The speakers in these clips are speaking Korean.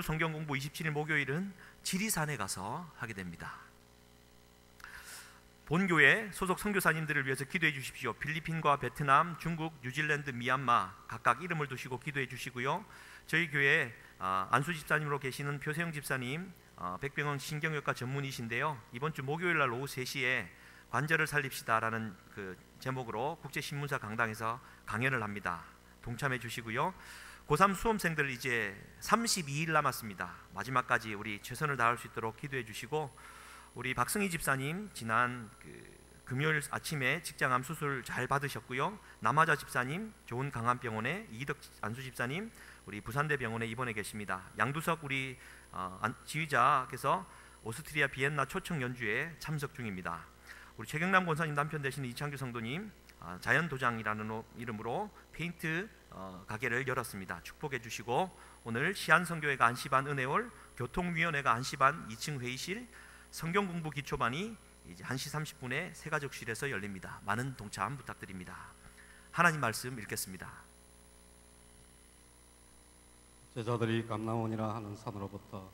성경 공부 27일 목요일은 지리산에 가서 하게 됩니다. 본교회 소속 선교사님들을 위해서 기도해 주십시오. 필리핀과 베트남, 중국, 뉴질랜드, 미얀마 각각 이름을 두시고 기도해 주시고요. 저희 교회 안수 집사님으로 계시는 표세영 집사님, 백병원 신경외과 전문의신데요. 이번 주 목요일 날 오후 3시에 관절을 살립시다라는 그 제목으로 국제신문사 강당에서 강연을 합니다. 동참해 주시고요. 고3 수험생들 이제 32일 남았습니다. 마지막까지 우리 최선을 다할 수 있도록 기도해 주시고, 우리 박승희 집사님 지난 금요일 아침에 직장암 수술 잘 받으셨고요. 남하자 집사님 좋은 강암병원에, 이덕 안수 집사님 우리 부산대병원에 입원해 계십니다. 양두석 우리 지휘자께서 오스트리아 비엔나 초청 연주에 참석 중입니다. 우리 최경남 권사님 남편 되시는 이창규 성도님 자연도장이라는 이름으로 페인트 가게를 열었습니다. 축복해 주시고, 오늘 시안성교회가 안시반 은혜홀, 교통위원회가 안시반 2층 회의실, 성경공부 기초반이 이제 1시 30분에 세가족실에서 열립니다. 많은 동참 부탁드립니다. 하나님 말씀 읽겠습니다. 제자들이 감람원이라 하는 산으로부터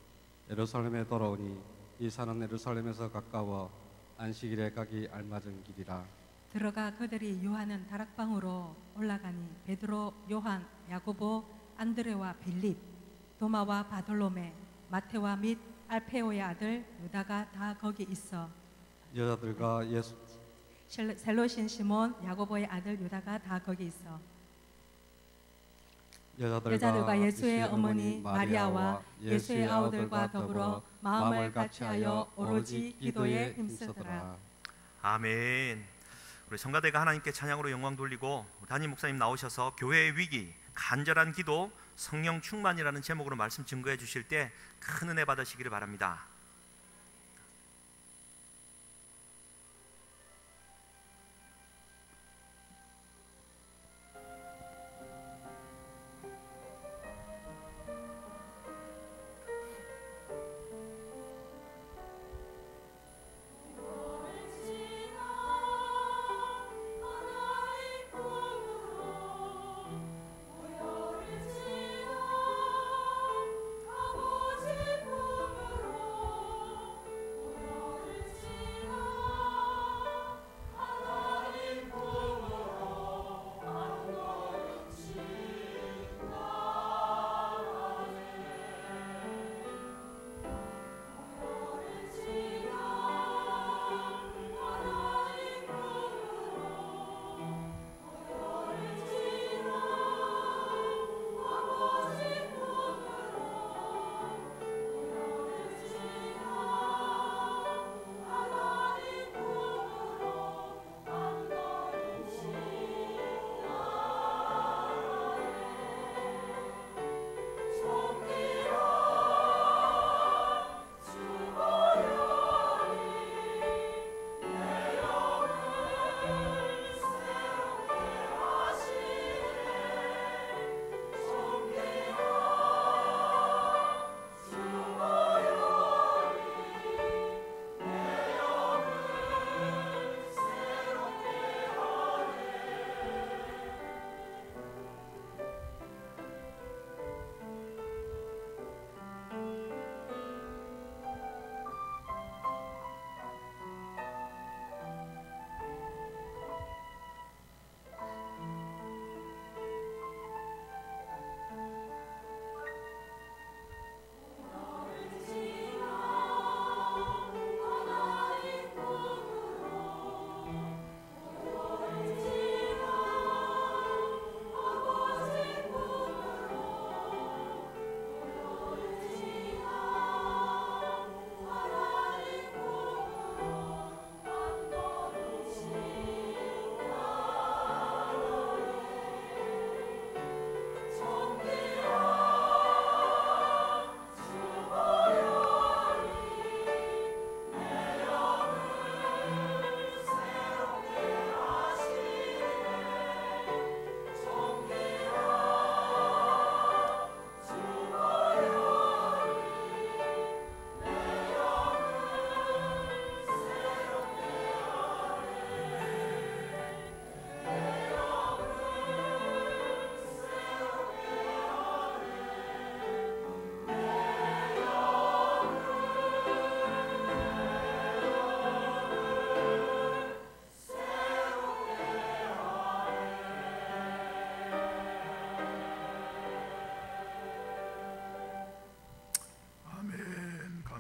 예루살렘에 돌아오니 이 산은 예루살렘에서 가까워 안식일에 가기 알맞은 길이라. 들어가 그들이 요하는 다락방으로 올라가니 베드로, 요한, 야고보, 안드레와 빌립, 도마와 바돌로메, 마테와 및 알페오의 아들 유다가 다 거기 있어. 여자들과 예수 셀로신 시몬, 야고보의 아들 유다가 다 거기 있어. 여자들과 예수의 어머니 마리아와 예수의 아우들과 더불어 마음을 같이하여 오로지 기도에 힘쓰더라. 아멘. 우리 성가대가 하나님께 찬양으로 영광 돌리고, 담임 목사님 나오셔서 교회의 위기, 간절한 기도, 성령 충만이라는 제목으로 말씀 증거해 주실 때 큰 은혜 받으시기를 바랍니다.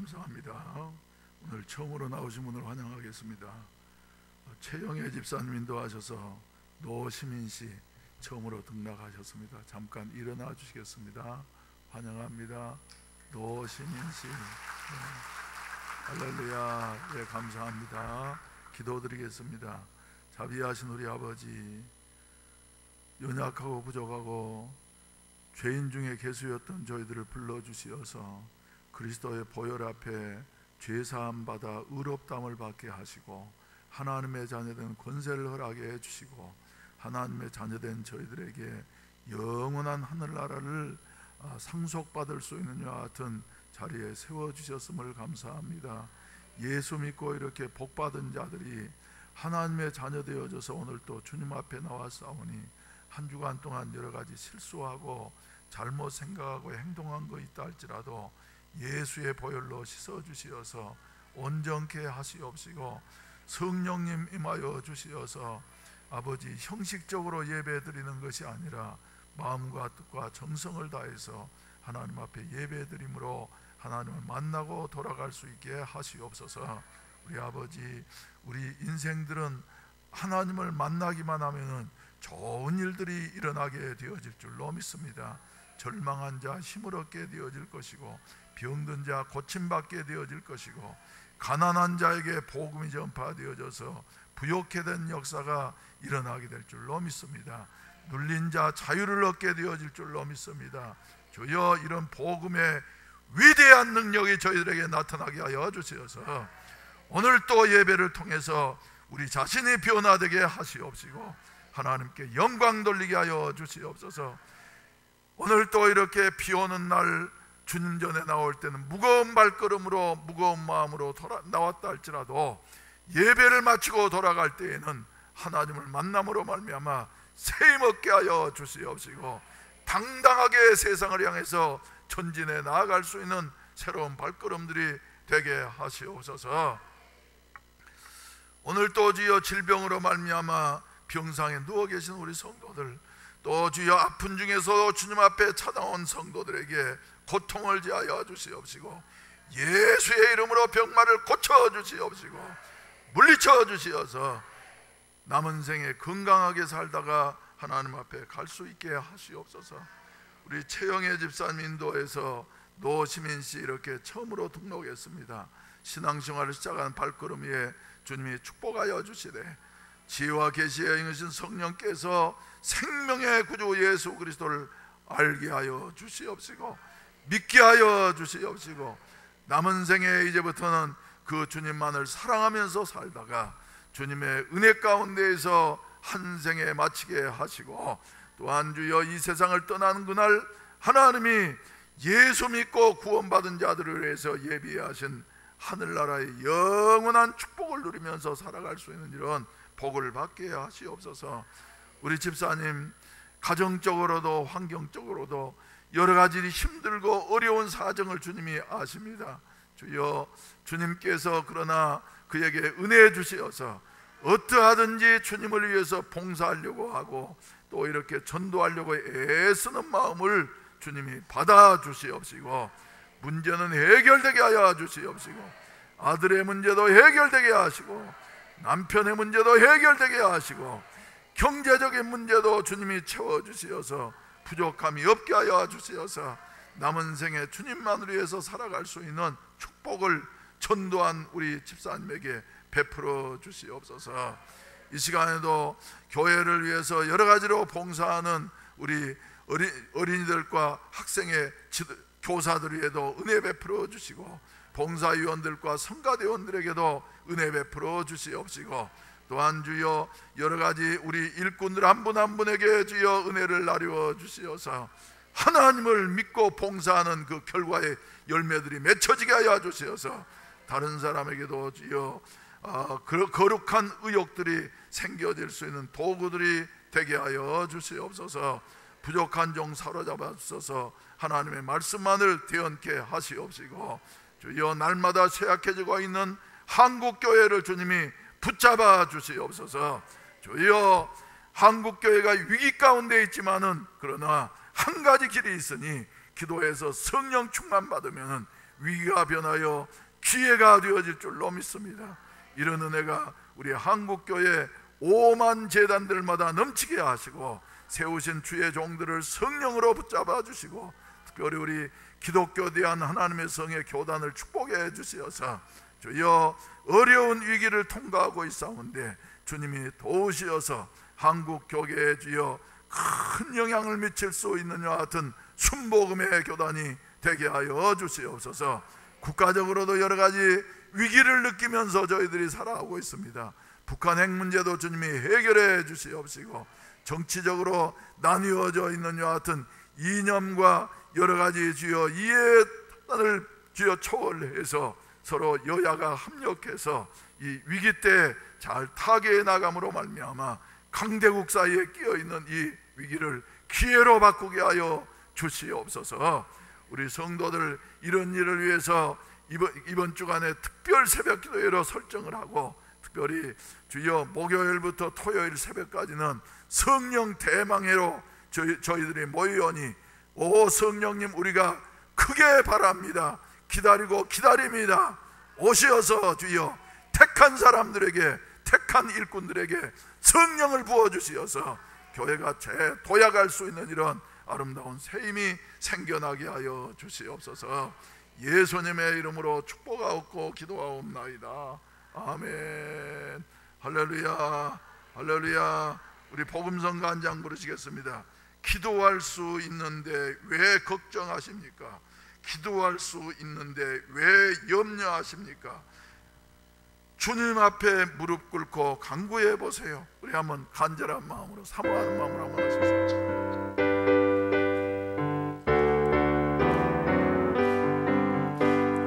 감사합니다. 오늘 처음으로 나오신 분을 환영하겠습니다. 최영애 집사님 인도하셔서 노시민 씨 처음으로 등락하셨습니다. 잠깐 일어나 주시겠습니다. 환영합니다. 노시민 씨. 할렐루야. 예, 감사합니다. 기도드리겠습니다. 자비하신 우리 아버지, 연약하고 부족하고 죄인 중에 개수였던 저희들을 불러주시어서 그리스도의 보혈 앞에 죄사함 받아 의롭다함을 받게 하시고 하나님의 자녀된 권세를 허락해 해주시고 하나님의 자녀된 저희들에게 영원한 하늘나라를 상속받을 수 있는 이와 같은 자리에 세워주셨음을 감사합니다. 예수 믿고 이렇게 복받은 자들이 하나님의 자녀 되어져서 오늘 또 주님 앞에 나왔사오니 한 주간 동안 여러 가지 실수하고 잘못 생각하고 행동한 거 있다 할지라도 예수의 보혈로 씻어주시어서 온전케 하시옵시고 성령님 임하여 주시어서 아버지 형식적으로 예배 드리는 것이 아니라 마음과 뜻과 정성을 다해서 하나님 앞에 예배 드림으로 하나님을 만나고 돌아갈 수 있게 하시옵소서. 우리 아버지, 우리 인생들은 하나님을 만나기만 하면은 좋은 일들이 일어나게 되어질 줄로 믿습니다. 절망한 자 힘을 얻게 되어질 것이고 병든 자 고침받게 되어질 것이고 가난한 자에게 복음이 전파되어져서 부욕해 된 역사가 일어나게 될 줄로 믿습니다. 눌린 자 자유를 얻게 되어질 줄로 믿습니다. 주여, 이런 복음의 위대한 능력이 저희들에게 나타나게 하여 주시어서 오늘 또 예배를 통해서 우리 자신이 변화되게 하시옵시고 하나님께 영광 돌리게 하여 주시옵소서. 오늘 또 이렇게 비 오는 날 주님 전에 나올 때는 무거운 발걸음으로 무거운 마음으로 나왔다 할지라도 예배를 마치고 돌아갈 때에는 하나님을 만남으로 말미암아 새 힘없게 하여 주시옵시고 당당하게 세상을 향해서 전진해 나아갈 수 있는 새로운 발걸음들이 되게 하시옵소서. 오늘 또 주여 질병으로 말미암아 병상에 누워 계신 우리 성도들, 또 주여 아픈 중에서 주님 앞에 찾아온 성도들에게 고통을 지하여 주시옵시고 예수의 이름으로 병마를 고쳐 주시옵시고 물리쳐 주시어서 남은 생에 건강하게 살다가 하나님 앞에 갈 수 있게 하시옵소서. 우리 최영애 집사님 인도에서 노시민 씨 이렇게 처음으로 등록했습니다. 신앙생활을 시작한 발걸음 위에 주님이 축복하여 주시되 지혜와 계시에 임하신 성령께서 생명의 구주 예수 그리스도를 알게 하여 주시옵시고 믿게 하여 주시옵시고 남은 생에 이제부터는 그 주님만을 사랑하면서 살다가 주님의 은혜 가운데에서 한 생에 마치게 하시고 또한 주여 이 세상을 떠나는 그날 하나님이 예수 믿고 구원받은 자들을 위해서 예비하신 하늘나라의 영원한 축복을 누리면서 살아갈 수 있는 이런 복을 받게 하시옵소서. 우리 집사님 가정적으로도 환경적으로도 여러 가지 힘들고 어려운 사정을 주님이 아십니다. 주여, 주님께서 그러나 그에게 은혜 주시어서 어떠하든지 주님을 위해서 봉사하려고 하고 또 이렇게 전도하려고 애쓰는 마음을 주님이 받아주시옵시고 문제는 해결되게 하여 주시옵시고 아들의 문제도 해결되게 하시고 남편의 문제도 해결되게 하시고 경제적인 문제도 주님이 채워주시어서 부족함이 없게 하여 주시어서 남은 생에 주님만을 위해서 살아갈 수 있는 축복을 전도한 우리 집사님에게 베풀어 주시옵소서. 이 시간에도 교회를 위해서 여러 가지로 봉사하는 우리 어린이들과 학생의 교사들 위에도 은혜 베풀어 주시고 봉사위원들과 성가대원들에게도 은혜 베풀어 주시옵시고 또한 주여 여러 가지 우리 일꾼들 한 분 한 분에게 주여 은혜를 나누어 주시어서 하나님을 믿고 봉사하는 그 결과의 열매들이 맺혀지게 하여 주시어서 다른 사람에게도 주여 거룩한 의욕들이 생겨질 수 있는 도구들이 되게 하여 주시옵소서. 부족한 종 사로잡아 주셔서 하나님의 말씀만을 대언케 하시옵시고 주여 날마다 쇠약해지고 있는 한국교회를 주님이 붙잡아 주시옵소서. 주여 한국교회가 위기 가운데 있지만은 그러나 한 가지 길이 있으니 기도해서 성령 충만 받으면 위기가 변하여 기회가 되어질 줄로 믿습니다. 이런 은혜가 우리 한국교회 5만 재단들마다 넘치게 하시고 세우신 주의 종들을 성령으로 붙잡아 주시고 특별히 우리 기독교 대한 하나님의 성의 교단을 축복해 주시어서 주여 어려운 위기를 통과하고 있사온데 주님이 도우시어서 한국 교계에 주여 큰 영향을 미칠 수 있는 이와 같은 순복음의 교단이 되게 하여 주시옵소서. 국가적으로도 여러 가지 위기를 느끼면서 저희들이 살아가고 있습니다. 북한 핵 문제도 주님이 해결해 주시옵시고 정치적으로 나뉘어져 있는 이와 같은 이념과 여러 가지 주여 이해를 주여 초월해서 서로 여야가 합력해서 이 위기 때 잘 타개해 나감으로 말미암아 강대국 사이에 끼어있는 이 위기를 기회로 바꾸게 하여 주시옵소서. 우리 성도들 이런 일을 위해서 이번 주간에 특별 새벽 기도회로 설정을 하고 특별히 주여 목요일부터 토요일 새벽까지는 성령 대망회로 저희들이 모이오니 오 성령님 우리가 크게 바랍니다. 기다리고 기다립니다. 오시어서 주여 택한 사람들에게 택한 일꾼들에게 성령을 부어주시어서 교회가 재도약할 수 있는 이런 아름다운 새 힘이 생겨나게 하여 주시옵소서. 예수님의 이름으로 축복하옵고 기도하옵나이다. 아멘. 할렐루야 할렐루야. 우리 복음성 간장 부르시겠습니다. 기도할 수 있는데 왜 걱정하십니까? 기도할 수 있는데 왜 염려하십니까? 주님 앞에 무릎 꿇고 간구해 보세요. 우리 한번 간절한 마음으로 사모하는 마음으로 한번 하시죠.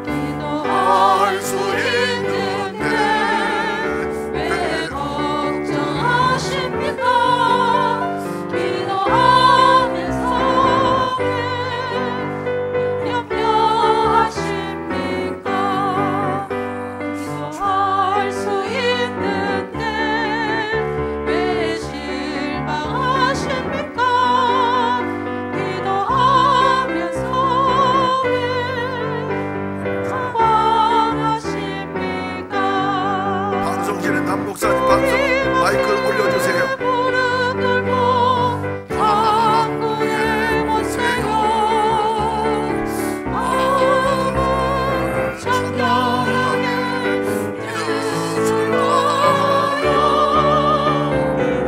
기도할 수 있는데 왜 걱정하십니까? 기도하면서 왜 염려하십니까? 기도할 수 있는데 왜 실망하십니까? 기도하면서 왜 상황하십니까? 방송실에 남목사님 방송 마이크 올려주세요. 무릎 꿇고 간구해 보세요. 마음을 정결하게 기도하여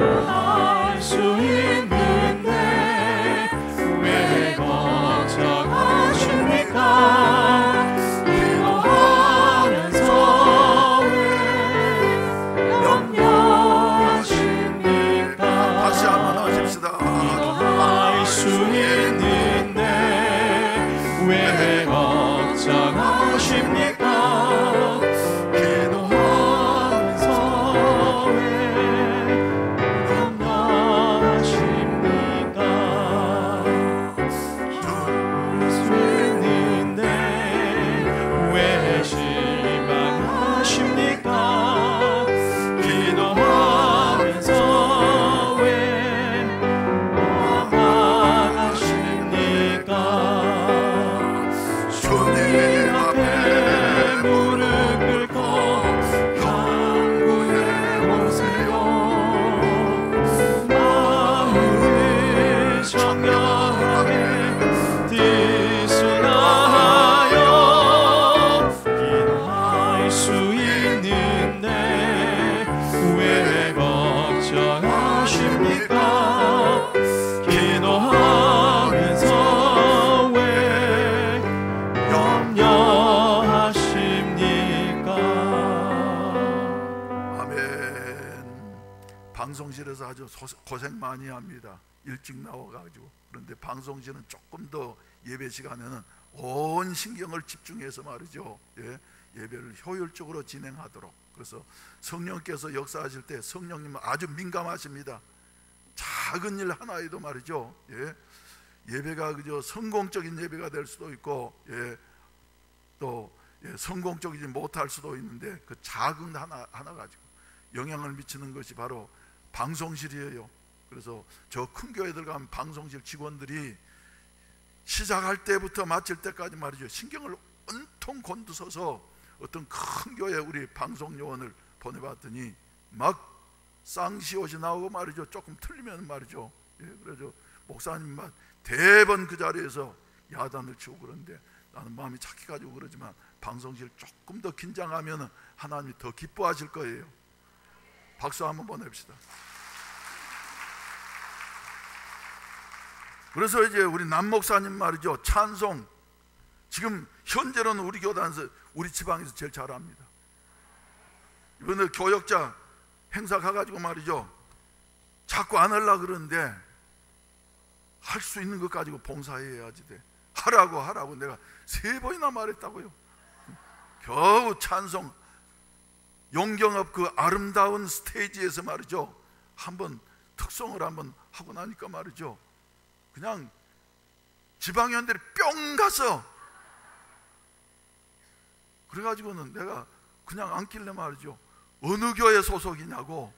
기도할 수 있는데 왜 걱정하십니까? 기도하면서 왜 염려하십니까? 다시 한번 하십시다. 할 수 있는데 왜 걱정하십니까? 기도하면서 왜 염려하십니까? 할 수 있는데 왜 실망하십니까? 기도하면서 왜 원망하십니까? 주님 앞에 무릎 꿇고 간구해 보세요. 마음을 정결하게 디스하여 기도할 수 있는데 왜 걱정하십니까? 기도하면서 왜 염려하십니까? 아멘. 방송실에서 아주 고생 많이 합니다. 일찍 나와가지고. 그런데 방송실은 조금 더 예배 시간에는 온 신경을 집중해서 말이죠. 예배를 효율적으로 진행하도록. 그래서 성령께서 역사하실 때 성령님은 아주 민감하십니다. 작은 일 하나에도 말이죠. 예배가 그저 성공적인 예배가 될 수도 있고, 또 성공적이지 못할 수도 있는데 그 작은 하나 가지고 영향을 미치는 것이 바로 방송실이에요. 그래서 저 큰 교회들 가면 방송실 직원들이 시작할 때부터 마칠 때까지 말이죠. 신경을 온통 곤두서서 어떤 큰 교회 우리 방송 요원을 보내봤더니 막 쌍시옷이 나오고 말이죠. 조금 틀리면 말이죠. 그래서 목사님 막 대번 그 자리에서 야단을 치고 그러는데 나는 마음이 착해가지고 그러지만 방송실 조금 더 긴장하면 하나님이 더 기뻐하실 거예요. 박수 한번 보냅시다. 그래서 이제 우리 남 목사님 말이죠. 찬송 지금 현재로는 우리 교단에서 우리 지방에서 제일 잘합니다. 이번에 교역자 행사 가가지고 말이죠. 자꾸 안 하려고 그러는데 할 수 있는 것 가지고 봉사해야지 돼. 하라고 내가 3번이나 말했다고요. 겨우 찬송 용경업 그 아름다운 스테이지에서 말이죠. 한번 특송을 한번 하고 나니까 말이죠. 그냥 지방위원들이 뿅 가서 그래가지고는 내가 그냥 앉길래 말이죠. 어느 교회 소속이냐고.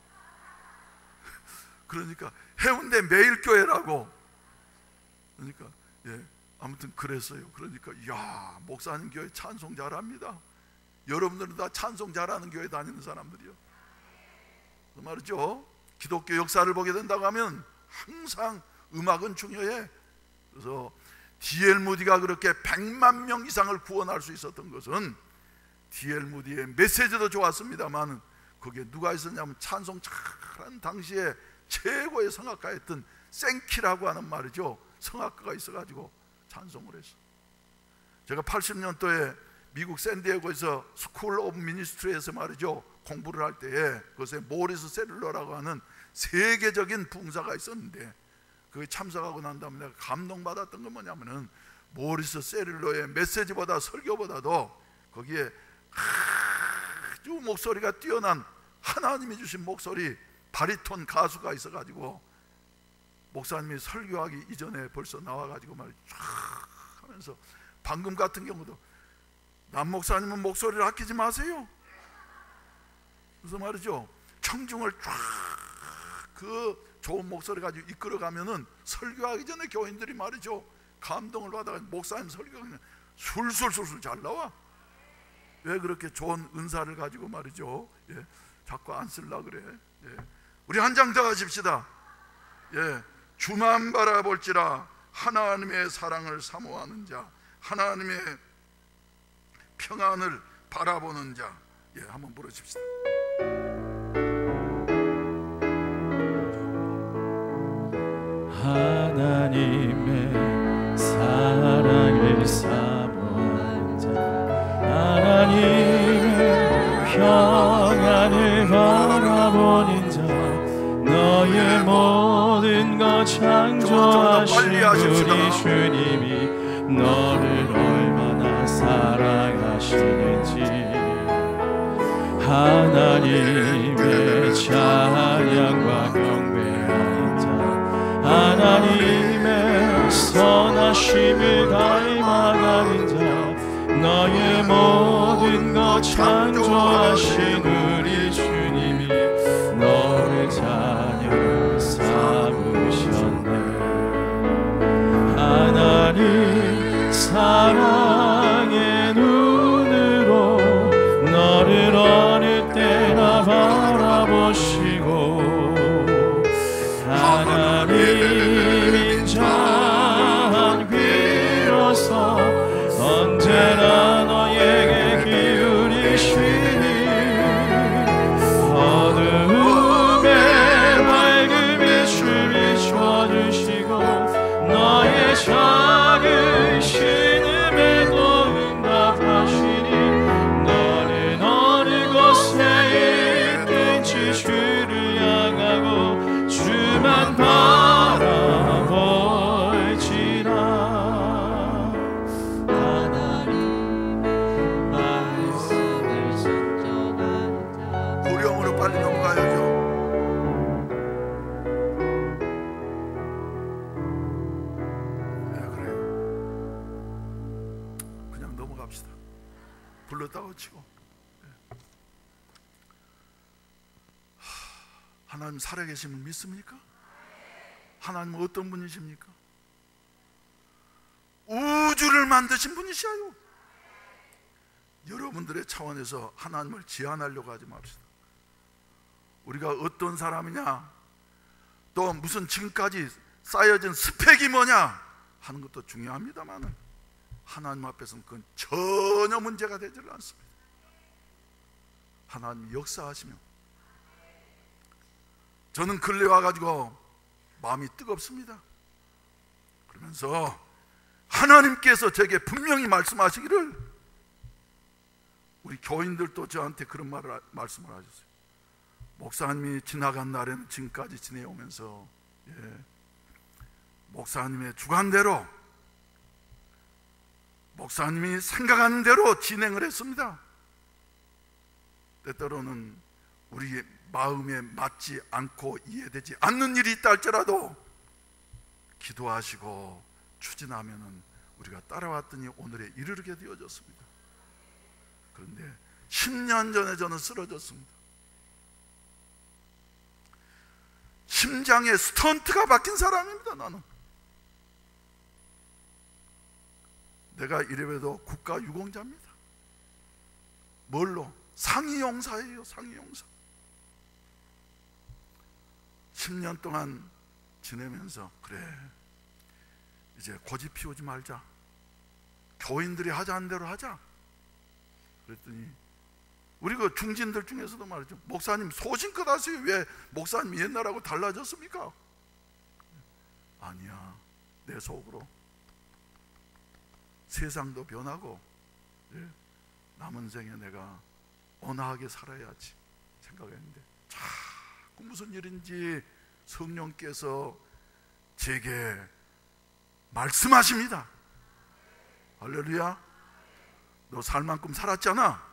그러니까 해운대 매일교회라고. 그러니까 아무튼 그랬어요. 그러니까 야 목사님 교회 찬송 잘합니다. 여러분들은 다 찬송 잘하는 교회 다니는 사람들이요. 그 말이죠. 기독교 역사를 보게 된다고 하면 항상 음악은 중요해. 그래서 D.L. 무디가 그렇게 100만 명 이상을 구원할 수 있었던 것은 D.L. 무디의 메시지도 좋았습니다만 거기에 누가 있었냐면 찬송 잘하는 당시에 최고의 성악가였던 생키라고 하는 말이죠. 성악가가 있어가지고 찬송을 했어. 제가 80년도에 미국 샌디에고에서 스쿨 오브 미니스트리에서 말이죠. 공부를 할 때에 그것에 모리스 세를러라고 하는 세계적인 부흥사가 있었는데 그게 참석하고 난 다음에 내가 감동받았던 건 뭐냐면은 모리스 세를러의 메시지보다 설교보다도 거기에 아주 목소리가 뛰어난 하나님이 주신 목소리 바리톤 가수가 있어가지고 목사님이 설교하기 이전에 벌써 나와가지고 막 쫙 하면서 방금 같은 경우도 남 목사님은 목소리를 아끼지 마세요. 그래서 말이죠. 청중을 쫙 그 좋은 목소리 가지고 이끌어가면은 설교하기 전에 교인들이 말이죠. 감동을 받아가지고 목사님 설교가 그냥 술술술술 잘 나와. 왜 그렇게 좋은 은사를 가지고 말이죠. 자꾸 안 쓰려고 그래. 우리 한 장 더 하십시다. 주만 바라볼지라 하나님의 사랑을 사모하는 자, 하나님의 평안을 바라보는 자. 한번 부르십시다. 하나님의 사랑을 사모하는 자, 하나님의 평안을 바라보는 자, 너의 모든 것 창조하신 우리 주님이 너를 얼마나 사랑하시는지 하나님의 찬양과 경배하는 자, 하나님의 선하심을 닮아가는 자, 너의 모든 것 창조하신 우리 주님이 너를 자녀 삼으셨네. 하나님 사랑의 눈으로 너를 어느 때나 바라보시고 하나님 인자한 귀로서 언제나 너에게 기울이시니 어두움에 밝음이 비춰주시고 너의 작은 신음에도 응답하시니 너는 어느 곳에 있든지 주를 향하고 주만 바라볼지라. 하나님의 말씀을 순종한다. 고령으로 빨리 넘어가야죠. 그래요. 그냥 넘어갑시다. 불렀다고 치고. 하나님 살아계심을 믿습니까? 하나님은 어떤 분이십니까? 우주를 만드신 분이시아요. 여러분들의 차원에서 하나님을 제한하려고 하지 맙시다. 우리가 어떤 사람이냐, 또 무슨 지금까지 쌓여진 스펙이 뭐냐 하는 것도 중요합니다만 하나님 앞에서는 그건 전혀 문제가 되지 않습니다. 하나님 역사하시면, 저는 근래 와가지고 마음이 뜨겁습니다. 그러면서 하나님께서 제게 분명히 말씀하시기를, 우리 교인들도 저한테 그런 말씀을 하셨어요. 목사님이 지나간 날에는 지금까지 지내오면서 목사님의 주관대로, 목사님이 생각하는 대로 진행을 했습니다. 때때로는 우리의 마음에 맞지 않고 이해되지 않는 일이 있다 할지라도 기도하시고 추진하면은 우리가 따라왔더니 오늘에 이르게 되어졌습니다. 그런데 10년 전에 저는 쓰러졌습니다. 심장에 스턴트가 박힌 사람입니다. 나는 내가 이래봬도 국가 유공자입니다. 뭘로? 상위용사예요. 상위용사. 10년 동안 지내면서 그래, 이제 고집 피우지 말자, 교인들이 하자는 대로 하자 그랬더니, 우리 그 중진들 중에서도 말이죠, 목사님 소신껏 하세요. 왜 목사님이 옛날하고 달라졌습니까? 아니야, 내 속으로 세상도 변하고 남은 생에 내가 온화하게 살아야지 생각했는데, 자꾸 무슨 일인지 성령께서 제게 말씀하십니다. 할렐루야. 너 살 만큼 살았잖아.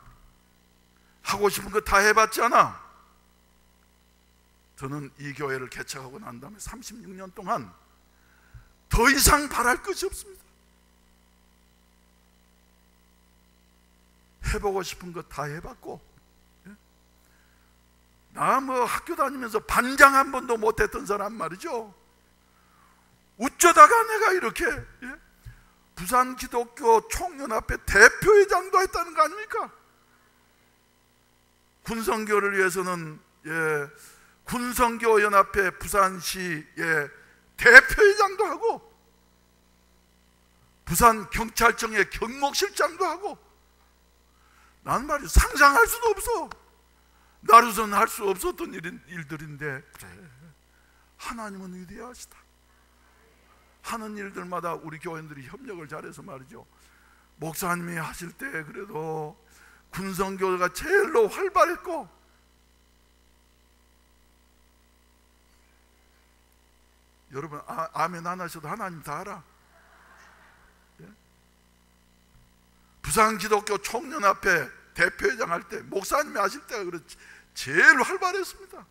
하고 싶은 거 다 해봤잖아. 저는 이 교회를 개척하고 난 다음에 36년 동안 더 이상 바랄 것이 없습니다. 해보고 싶은 거 다 해봤고, 나 뭐 학교 다니면서 반장 한 번도 못했던 사람 말이죠. 어쩌다가 내가 이렇게 부산 기독교 총연합회 대표회장도 했다는 거 아닙니까? 군성교를 위해서는 군성교연합회 부산시의 대표회장도 하고, 부산경찰청의 경목실장도 하고, 난 말이야 상상할 수도 없어. 나로서는 할 수 없었던 일들인데, 그래, 하나님은 위대하시다. 하는 일들마다 우리 교인들이 협력을 잘해서 말이죠, 목사님이 하실 때 그래도 군성교가 제일로 활발했고, 여러분 아멘 안 하셔도 하나님 다 알아. 부산기독교 총연합회 대표회장 할 때 목사님이 하실 때가 그렇지 제일 활발했습니다.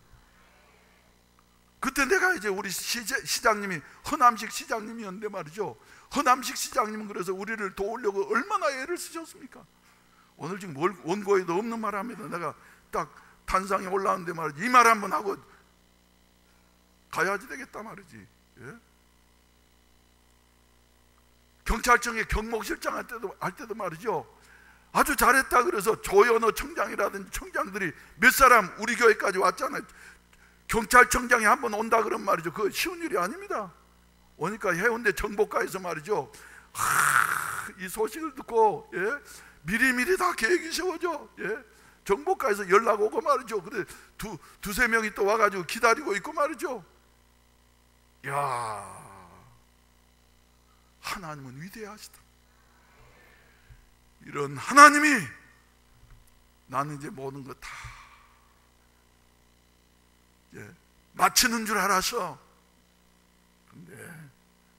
그때 내가 이제 우리 시장님이 허남식 시장님이었는데 말이죠, 허남식 시장님은 그래서 우리를 도우려고 얼마나 애를 쓰셨습니까? 오늘 지금 원고에도 없는 말 합니다. 내가 딱 단상에 올라왔는데 말이지, 이 말 한번 하고 가야지 되겠다 말이지. 경찰청의 경목실장 할 때도 말이죠, 아주 잘했다 그래서 조현호 청장이라든지 청장들이 몇 사람 우리 교회까지 왔잖아요. 경찰청장이 한번 온다 그런 말이죠, 그거 쉬운 일이 아닙니다. 오니까 해운대 정복가에서 말이죠, 이 소식을 듣고 미리미리 다 계획이 세워져. 정복가에서 연락 오고 말이죠. 그래 두세 명이 또 와가지고 기다리고 있고 말이죠. 야, 하나님은 위대하시다. 이런 하나님이 나는 이제 모든 거 다 마치는 줄 알아서, 근데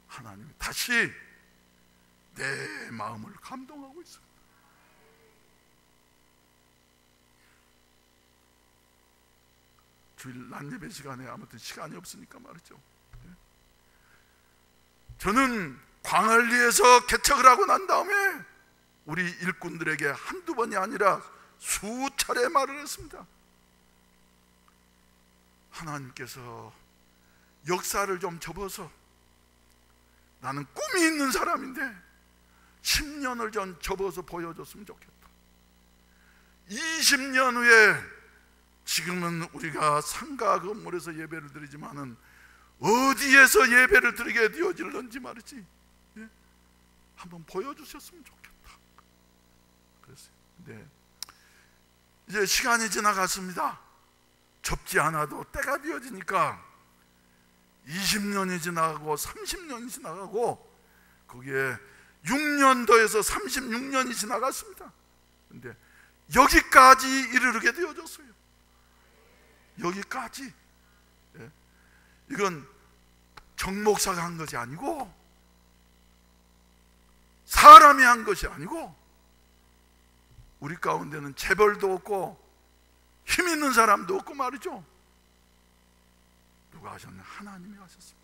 하나님이 다시 내 마음을 감동하고 있습니다. 주일 낮예배 시간에 아무튼 시간이 없으니까 말이죠, 저는 광안리에서 개척을 하고 난 다음에 우리 일꾼들에게 한두 번이 아니라 수차례 말을 했습니다. 하나님께서 역사를 좀 접어서, 나는 꿈이 있는 사람인데 10년을 좀 접어서 보여줬으면 좋겠다. 20년 후에 지금은 우리가 상가 건물에서 예배를 드리지만은 어디에서 예배를 드리게 되어질는지 말이지, 예? 한번 보여주셨으면 좋겠다. 그랬어요. 네. 이제 시간이 지나갔습니다. 접지 않아도 때가 되어지니까 20년이 지나가고 30년이 지나가고 거기에 6년 더해서 36년이 지나갔습니다. 근데 여기까지 이르게 되어졌어요. 여기까지. 예. 이건 정목사가 한 것이 아니고, 사람이 한 것이 아니고, 우리 가운데는 재벌도 없고 힘 있는 사람도 없고 말이죠. 누가 하셨나? 하나님이 하셨습니다.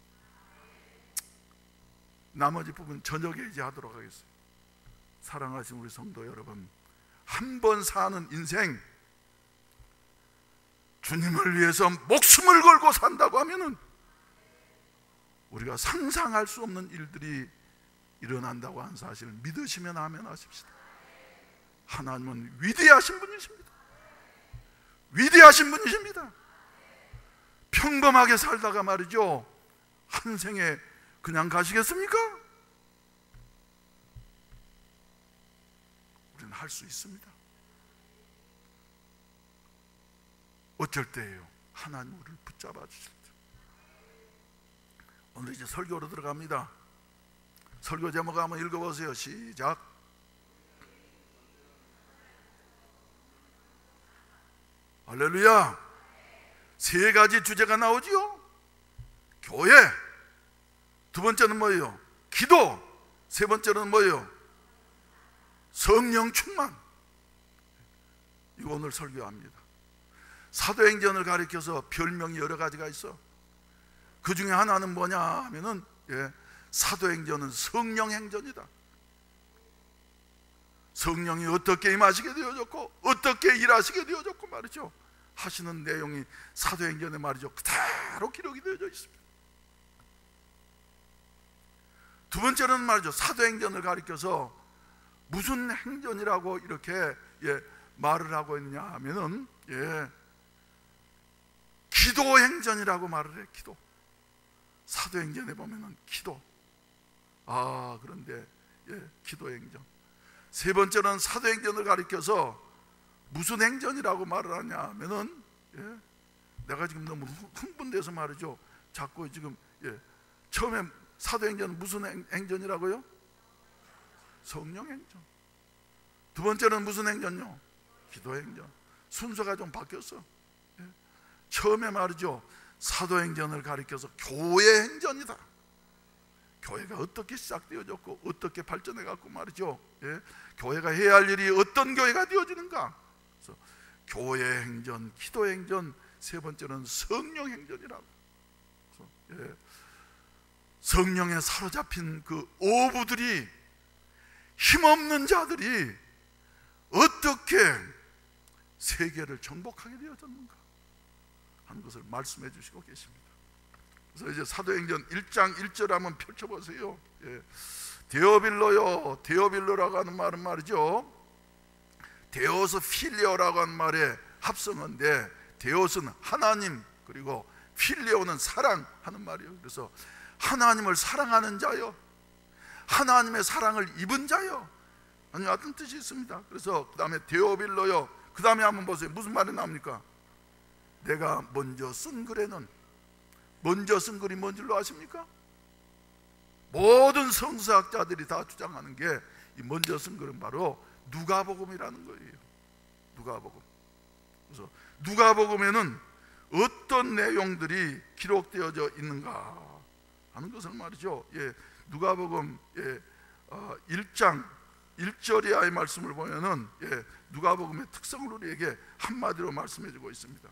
나머지 부분 저녁에 이제 하도록 하겠습니다. 사랑하신 우리 성도 여러분, 한 번 사는 인생, 주님을 위해서 목숨을 걸고 산다고 하면은 우리가 상상할 수 없는 일들이 일어난다고 하는 사실을 믿으시면 아멘 하십시다. 하나님은 위대하신 분이십니다. 위대하신 분이십니다. 평범하게 살다가 말이죠, 한 생에 그냥 가시겠습니까? 우리는 할 수 있습니다. 어쩔 때예요? 하나님 우리를 붙잡아 주실 때. 오늘 이제 설교로 들어갑니다. 설교 제목 한번 읽어보세요. 시작. 할렐루야. 세 가지 주제가 나오지요. 교회, 두 번째는 뭐예요? 기도, 세 번째는 뭐예요? 성령 충만. 이거 오늘 설교합니다. 사도행전을 가리켜서 별명이 여러 가지가 있어. 그 중에 하나는 뭐냐 하면은, 사도행전은 성령행전이다. 성령이 어떻게 임하시게 되어졌고 어떻게 일하시게 되어졌고 말이죠, 하시는 내용이 사도행전에 말이죠 그대로 기록이 되어져 있습니다. 두 번째는 말이죠, 사도행전을 가리켜서 무슨 행전이라고 이렇게 말을 하고 있느냐 하면은 기도행전이라고 말을 해. 기도. 사도행전에 보면은 기도. 그런데 기도행전. 세 번째는 사도행전을 가리켜서 무슨 행전이라고 말을 하냐 하면은, 내가 지금 너무 흥분돼서 말이죠, 자꾸 지금 처음에 사도행전은 무슨 행전이라고요? 성령행전. 두 번째는 무슨 행전요? 기도행전. 순서가 좀 바뀌었어. 처음에 말이죠, 사도행전을 가리켜서 교회 행전이다. 교회가 어떻게 시작되어졌고 어떻게 발전해갖고 말이죠, 교회가 해야 할 일이 어떤 교회가 되어지는가. 그래서 교회 행전, 기도 행전, 세 번째는 성령 행전이라고. 그래서 성령에 사로잡힌 그 어부들이, 힘없는 자들이 어떻게 세계를 정복하게 되어졌는가 하는 것을 말씀해 주시고 계십니다. 그래서 이제 사도행전 1장 1절 한번 펼쳐보세요. 데오빌로요. 데오빌로라고 하는 말은 말이죠, 데오스 필리오라고 하는 말의 합성어인데, 데오스는 하나님, 그리고 필리오는 사랑하는 말이에요. 그래서 하나님을 사랑하는 자요, 하나님의 사랑을 입은 자요, 아니 같은 뜻이 있습니다. 그래서 그 다음에 데오빌로요, 그 다음에 한번 보세요. 무슨 말이 나옵니까? 내가 먼저 쓴 글에는, 먼저 쓴 글이 뭔 줄로 아십니까? 모든 성서학자들이 다 주장하는 게 이 먼저 쓴 글은 바로 누가복음이라는 거예요. 누가복음. 그래서 누가복음에는 어떤 내용들이 기록되어져 있는가 하는 것을 말이죠, 누가복음 1장 1절의 말씀을 보면은 누가복음의 특성을 우리에게 한마디로 말씀해 주고 있습니다.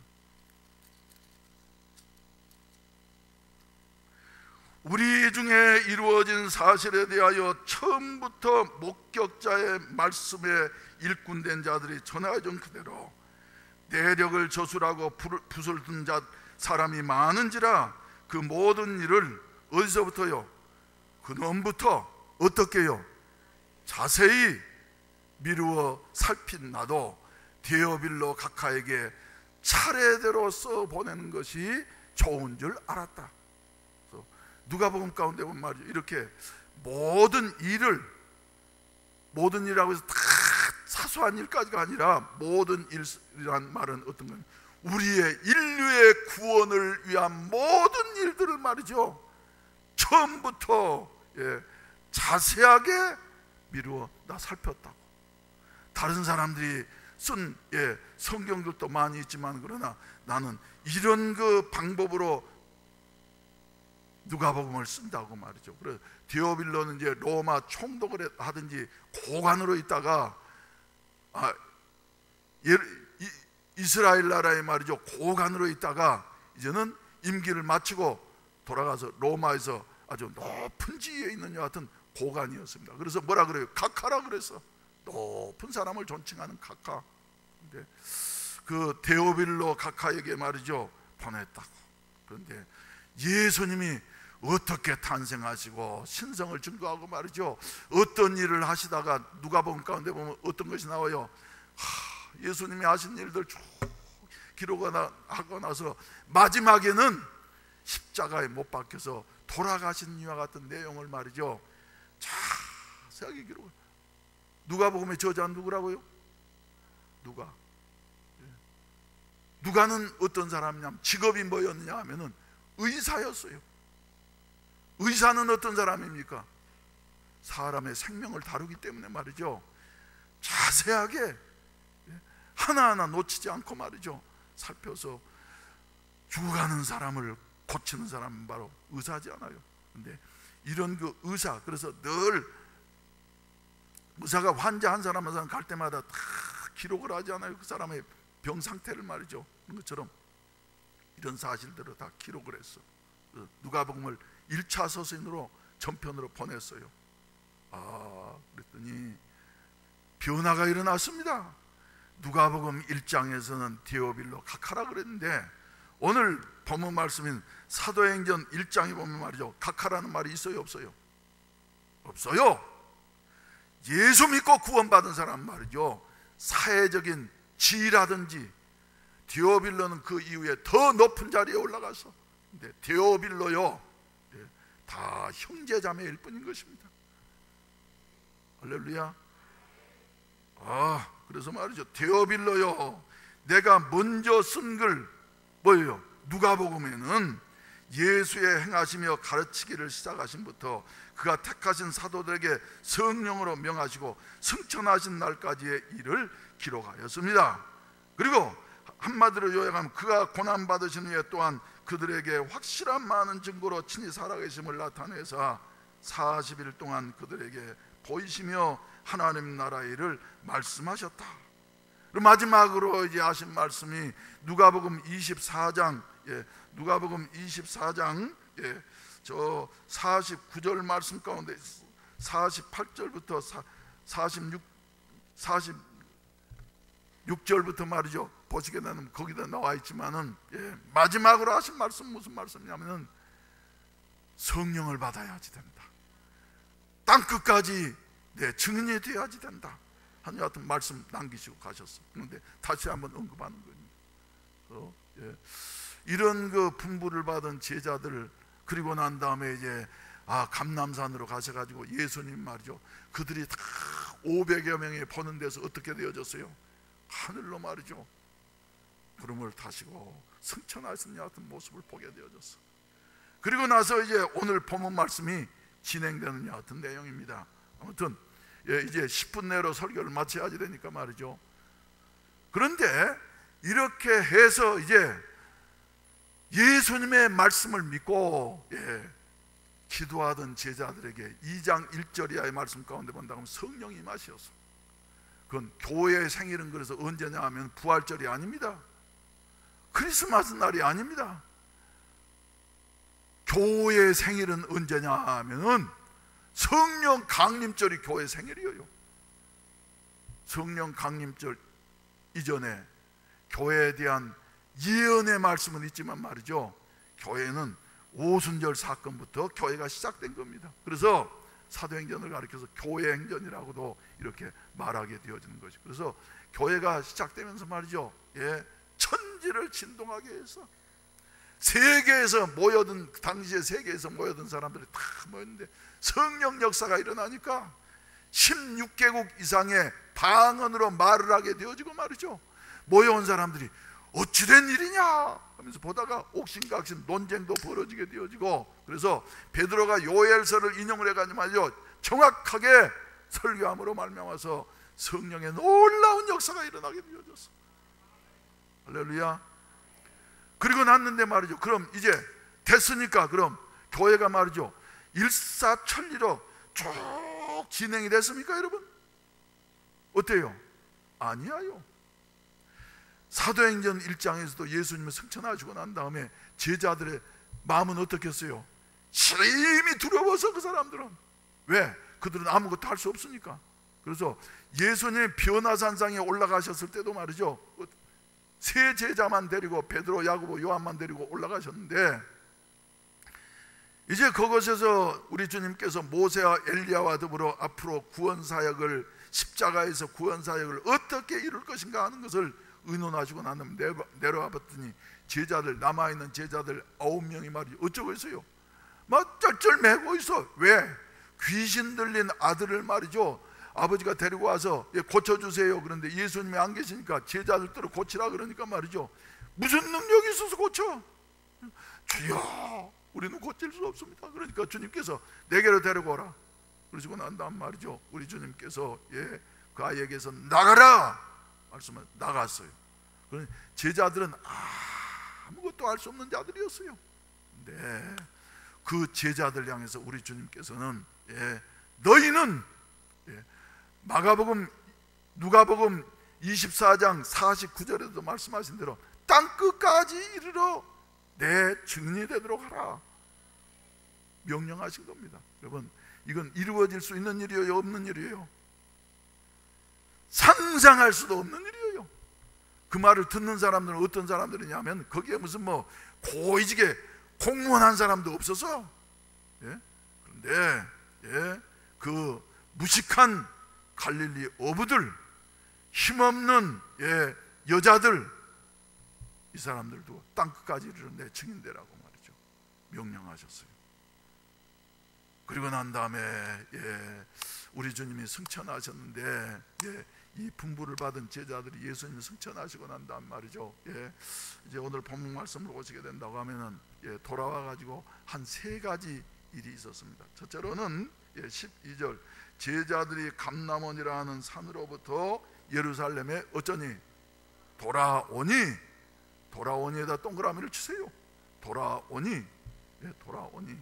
우리 중에 이루어진 사실에 대하여 처음부터 목격자의 말씀에 일꾼된 자들이 전해준 그대로 내력을 저술하고 붓을 든 사람이 많은지라 그 모든 일을 어디서부터요? 근원부터 어떻게요? 자세히 미루어 살핀 나도 데오빌로 각하에게 차례대로 써보내는 것이 좋은 줄 알았다. 누가복음 가운데 보면 말이죠, 이렇게 모든 일이라고 해서 다 사소한 일까지가 아니라 모든 일이란 말은 어떤 건 우리의 인류의 구원을 위한 모든 일들을 말이죠, 처음부터 자세하게 미루어 나 살폈다고. 다른 사람들이 쓴 성경들도 많이 있지만 그러나 나는 이런 그 방법으로 누가복음을 쓴다고 말이죠. 그래서 데오빌로는 이제 로마 총독을 하든지 고관으로 있다가 이스라엘 나라에 말이죠, 고관으로 있다가 이제는 임기를 마치고 돌아가서 로마에서 아주 높은 지위에 있는 여하튼 고관이었습니다. 그래서 뭐라 그래요? 각하라 그래서 높은 사람을 존칭하는 각하. 근데 그 데오빌로 각하에게 말이죠, 보냈다고. 그런데 예수님이 어떻게 탄생하시고 신성을 증거하고 말이죠, 어떤 일을 하시다가 누가복음 가운데 보면 어떤 것이 나와요? 예수님이 하신 일들 쭉 기록하고 나서 마지막에는 십자가에 못 박혀서 돌아가신 이와 같은 내용을 말이죠, 자세하게 기록을. 누가복음의 저자는 누구라고요? 누가는 어떤 사람이냐면 직업이 뭐였느냐 하면은 의사였어요. 의사는 어떤 사람입니까? 사람의 생명을 다루기 때문에 말이죠, 자세하게 하나하나 놓치지 않고 말이죠, 살펴서 죽어가는 사람을 고치는 사람은 바로 의사지 않아요. 근데 이런 그 의사, 그래서 늘 의사가 환자 한 사람 한 사람 갈 때마다 다 기록을 하지 않아요? 그 사람의 병 상태를 말이죠. 그런 것처럼 이런 사실들을 다 기록을 했어. 누가복음을 1차 서신으로 전편으로 보냈어요. 그랬더니 변화가 일어났습니다. 누가복음 1장에서는 데오빌로 각하라 그랬는데 오늘 본문 말씀인 사도행전 1장에 보면 말이죠, 각하라는 말이 있어요, 없어요? 없어요. 예수 믿고 구원받은 사람 말이죠, 사회적인 지위라든지 데오빌로는 그 이후에 더 높은 자리에 올라가서, 근데 데오빌로요 다 형제자매일 뿐인 것입니다. 할렐루야. 그래서 말이죠, 데오빌로요, 내가 먼저 쓴 글 뭐예요? 누가복음에는 예수의 행하시며 가르치기를 시작하신부터 그가 택하신 사도들에게 성령으로 명하시고 승천하신 날까지의 일을 기록하였습니다. 그리고 한마디로 요약하면 그가 고난받으신 후에 또한 그들에게 확실한 많은 증거로 친히 살아계심을 나타내사 40일 동안 그들에게 보이시며 하나님 나라의 일을 말씀하셨다. 그리고 마지막으로 이제 하신 말씀이 누가복음 24장, 누가복음 24장 저 49절 말씀 가운데 48절부터 46절부터 말이죠, 보시게 되면 거기다 나와 있지만은 마지막으로 하신 말씀 무슨 말씀이냐면은 성령을 받아야지 된다. 땅끝까지 증인이 되어야지 된다 하는 같은 말씀 남기시고 가셨어. 그런데 다시 한번 언급하는 겁니다. 이런 그 분부를 받은 제자들, 그리고 난 다음에 이제 감남산으로 가셔가지고 예수님 말이죠, 그들이 다 500여 명이 보는 데서 어떻게 되어졌어요? 하늘로 말이죠, 구름을 타시고 승천하신 같은 모습을 보게 되어졌어. 그리고 나서 이제 오늘 본문 말씀이 진행되는 같은 내용입니다. 아무튼 이제 10분 내로 설교를 마쳐야지 되니까 말이죠. 그런데 이렇게 해서 이제 예수님의 말씀을 믿고 기도하던 제자들에게 2장 1절 이하의 말씀 가운데 본다면 성령이 임하셨어. 그건 교회의 생일은 그래서 언제냐 하면 부활절이 아닙니다. 크리스마스 날이 아닙니다. 교회의 생일은 언제냐 하면은 성령 강림절이 교회 생일이에요. 성령 강림절 이전에 교회에 대한 예언의 말씀은 있지만 말이죠, 교회는 오순절 사건부터 교회가 시작된 겁니다. 그래서 사도행전을 가리켜서 교회행전이라고도 이렇게 말하게 되어지는 것이. 그래서 교회가 시작되면서 말이죠, 천지를 진동하게 해서 세계에서 모여든, 당시에 세계에서 모여든 사람들이 다 모였는데 성령 역사가 일어나니까 16개국 이상의 방언으로 말을 하게 되어지고 말이죠. 모여온 사람들이 어찌된 일이냐 하면서 보다가 옥신각신 논쟁도 벌어지게 되어지고, 그래서 베드로가 요엘서를 인용을 해가지고 말이죠, 정확하게 설교함으로 말미암아서 성령의 놀라운 역사가 일어나게 되어졌어. 할렐루야. 그리고 났는데 말이죠, 그럼 이제 됐으니까 그럼 교회가 말이죠 일사천리로 쭉 진행이 됐습니까 여러분? 어때요? 아니야요. 사도행전 1장에서도 예수님을 승천하시고 난 다음에 제자들의 마음은 어떻겠어요? 심히 두려워서 그 사람들은. 왜? 그들은 아무것도 할 수 없으니까. 그래서 예수님 변화산상에 올라가셨을 때도 말이죠, 세 제자만 데리고 베드로, 야고보, 요한만 데리고 올라가셨는데, 이제 그곳에서 우리 주님께서 모세와 엘리야와 더불어 앞으로 구원사역을, 십자가에서 구원사역을 어떻게 이룰 것인가 하는 것을 의논하시고 난 다음에 내려와 봤더니 제자들, 남아있는 제자들 9명이 말이죠, 어쩌고 있어요? 막 쩔쩔매고 있어. 왜? 귀신 들린 아들을 말이죠, 아버지가 데리고 와서 고쳐주세요. 그런데 예수님이 안 계시니까 제자들대로 고치라 그러니까 말이죠, 무슨 능력이 있어서 고쳐? 주여, 우리는 고칠 수 없습니다. 그러니까 주님께서 내게로 데리고 오라 그러시고 난 다음 말이죠, 우리 주님께서 그 아이에게서 나가라 말씀을 나갔어요. 그러니 제자들은 아무것도 할 수 없는 자들이었어요. 근데 그 제자들 향해서 우리 주님께서는 너희는 마가복음, 누가복음 24장 49절에도 말씀하신 대로 땅끝까지 이르러 내 증인이 되도록 하라 명령하신 겁니다. 여러분, 이건 이루어질 수 있는 일이에요, 없는 일이에요? 상상할 수도 없는 일이에요. 그 말을 듣는 사람들은 어떤 사람들이냐면 거기에 무슨 고위직에 공무원한 사람도 없어서, 그런데 그 무식한 갈릴리 어부들, 힘없는 여자들, 이 사람들도 땅끝까지 이르러 내 증인되라고 말이죠 명령하셨어요. 그리고 난 다음에 우리 주님이 승천하셨는데 이 분부를 받은 제자들이 예수님이 승천하시고 난 다음 말이죠, 이제 오늘 본문 말씀을 보시게 된다고 하면은 돌아와 가지고 한 3가지 일이 있었습니다. 첫째로는 12절, 제자들이 감람원이라 하는 산으로부터 예루살렘에 어쩌니 돌아오니, 돌아오니에다 동그라미를 치세요. 돌아오니, 돌아오니.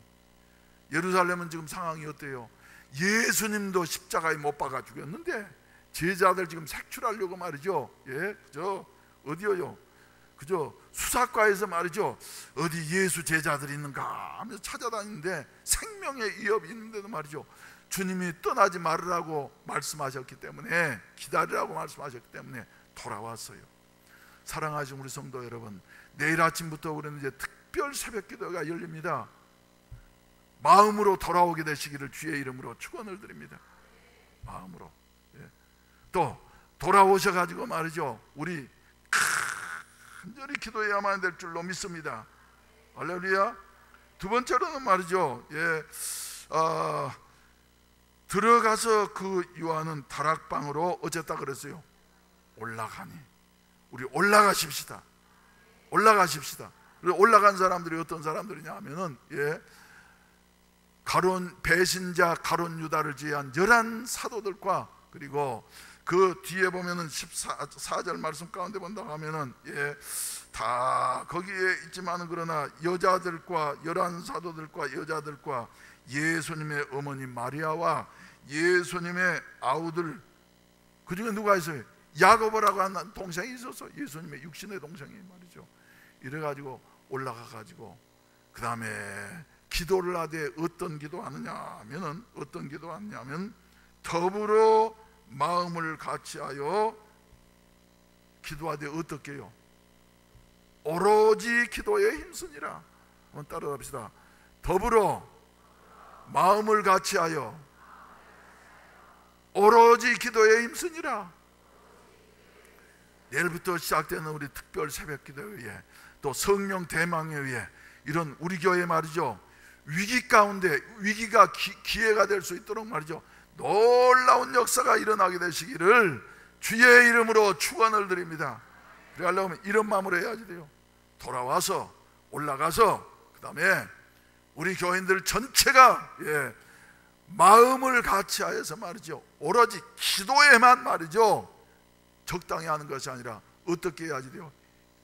예루살렘은 지금 상황이 어때요? 예수님도 십자가에 못 박아 죽였는데 제자들 지금 색출하려고 말이죠, 그저 어디요? 그저 수사과에서 말이죠, 어디 예수 제자들이 있는가 하면서 찾아다니는데 생명의 위협이 있는데도 말이죠, 주님이 떠나지 말으라고 말씀하셨기 때문에, 기다리라고 말씀하셨기 때문에 돌아왔어요. 사랑하신 우리 성도 여러분, 내일 아침부터 우리는 이제 특별 새벽 기도가 열립니다. 마음으로 돌아오게 되시기를 주의 이름으로 축원을 드립니다. 마음으로. 또 돌아오셔가지고 말이죠, 우리 간절히 기도해야만 될 줄로 믿습니다. 할렐루야. 두 번째로는 말이죠, 들어가서 그 요한은 다락방으로 어쨌다 그랬어요? 올라가니. 우리 올라가십시다. 올라가십시다. 그리고 올라간 사람들이 어떤 사람들이냐 하면은 가론, 배신자 가론 유다를 제외한 11 사도들과, 그리고 그 뒤에 보면은 14절 말씀 가운데 본다고 하면은 다 거기에 있지만은 그러나 여자들과 11 사도들과 여자들과 예수님의 어머니 마리아와 예수님의 아우들, 그 중에 누가 있어요? 야고보라고 하는 동생이 있었어. 예수님의 육신의 동생이 말이죠. 이래가지고 올라가가지고 그 다음에 기도를 하되 어떤 기도하느냐 하면은, 어떤 기도하냐면 더불어 마음을 같이하여 기도하되 어떻게 해요? 오로지 기도에 힘쓰니라. 한번 따라합시다. 더불어 마음을 같이하여 오로지 기도에 힘쓰니라. 내일부터 시작되는 우리 특별 새벽 기도회에 또 성령 대망회에 이런 우리 교회 말이죠, 위기 가운데 위기가 기회가 될 수 있도록 말이죠, 놀라운 역사가 일어나게 되시기를 주의 이름으로 축원을 드립니다. 그러려면 이런 마음으로 해야지 돼요. 돌아와서 올라가서 그 다음에 우리 교인들 전체가 마음을 같이하여서 말이죠, 오로지 기도에만 말이죠 적당히 하는 것이 아니라 어떻게 해야지 돼요?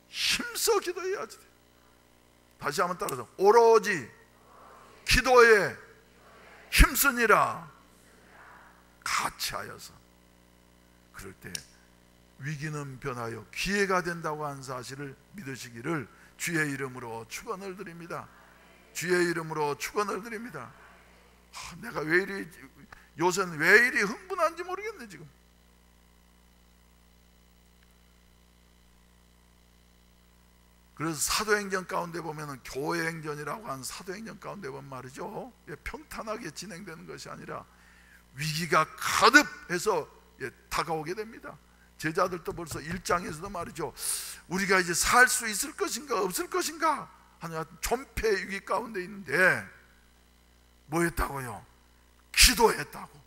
힘써 기도해야지 돼요. 다시 한번 따라서 오로지 기도에 힘쓰니라. 같이하여서. 그럴 때 위기는 변하여 기회가 된다고 하는 사실을 믿으시기를 주의 이름으로 축원을 드립니다. 주의 이름으로 축원을 드립니다. 내가 왜 이리 요새는 왜 이리 흥분한지 모르겠네 지금. 그래서 사도행전 가운데 보면은 교회행전이라고 하는 사도행전 가운데 보면 말이죠, 평탄하게 진행되는 것이 아니라 위기가 가득해서 다가오게 됩니다. 제자들도 벌써 1장에서도 말이죠, 우리가 이제 살 수 있을 것인가 없을 것인가 하는 존폐 위기 가운데 있는데 뭐 했다고요? 기도했다고.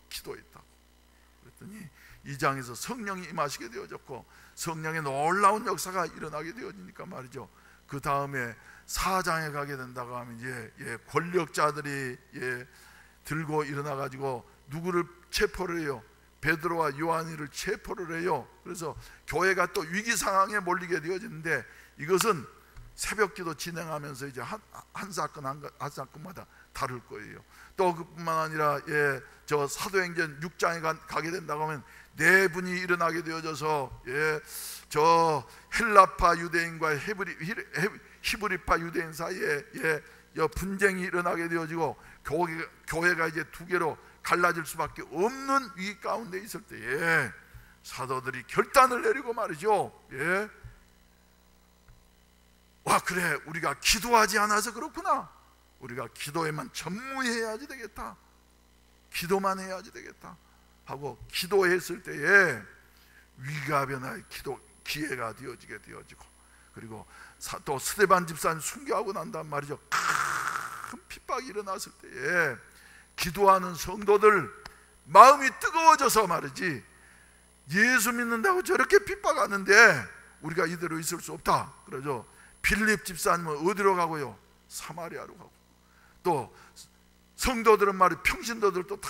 그랬더니 2장에서 성령이 임하시게 되어졌고 성령의 놀라운 역사가 일어나게 되어지니까 말이죠, 그 다음에 4장에 가게 된다고 하면 이제 권력자들이 들고 일어나 가지고 누구를 체포를 해요? 베드로와 요한이를 체포를 해요. 그래서 교회가 또 위기 상황에 몰리게 되어지는데 이것은 새벽기도 진행하면서 이제 한 사건 한 사건마다 다룰 거예요. 또 그뿐만 아니라 저 사도행전 6장에 가게 된다고 하면 네 분이 일어나게 되어져서 저 헬라파 유대인과 히브리파 유대인 사이에 분쟁이 일어나게 되어지고 교회가 이제 두 개로 갈라질 수밖에 없는 위기 가운데 있을 때에 사도들이 결단을 내리고 말이죠, 와 그래 우리가 기도하지 않아서 그렇구나, 우리가 기도에만 전무해야지 되겠다, 기도만 해야지 되겠다 하고 기도했을 때에 위기가 변화의 기회가 되어지게 되어지고, 그리고 또 스데반 집사님 순교하고 난 다음 말이죠, 큰 핍박이 일어났을 때에 기도하는 성도들 마음이 뜨거워져서 말이지, 예수 믿는다고 저렇게 핍박하는데 우리가 이대로 있을 수 없다. 그러죠. 빌립 집사님은 어디로 가고요? 사마리아로 가고, 또 성도들은 말이 평신도들도 다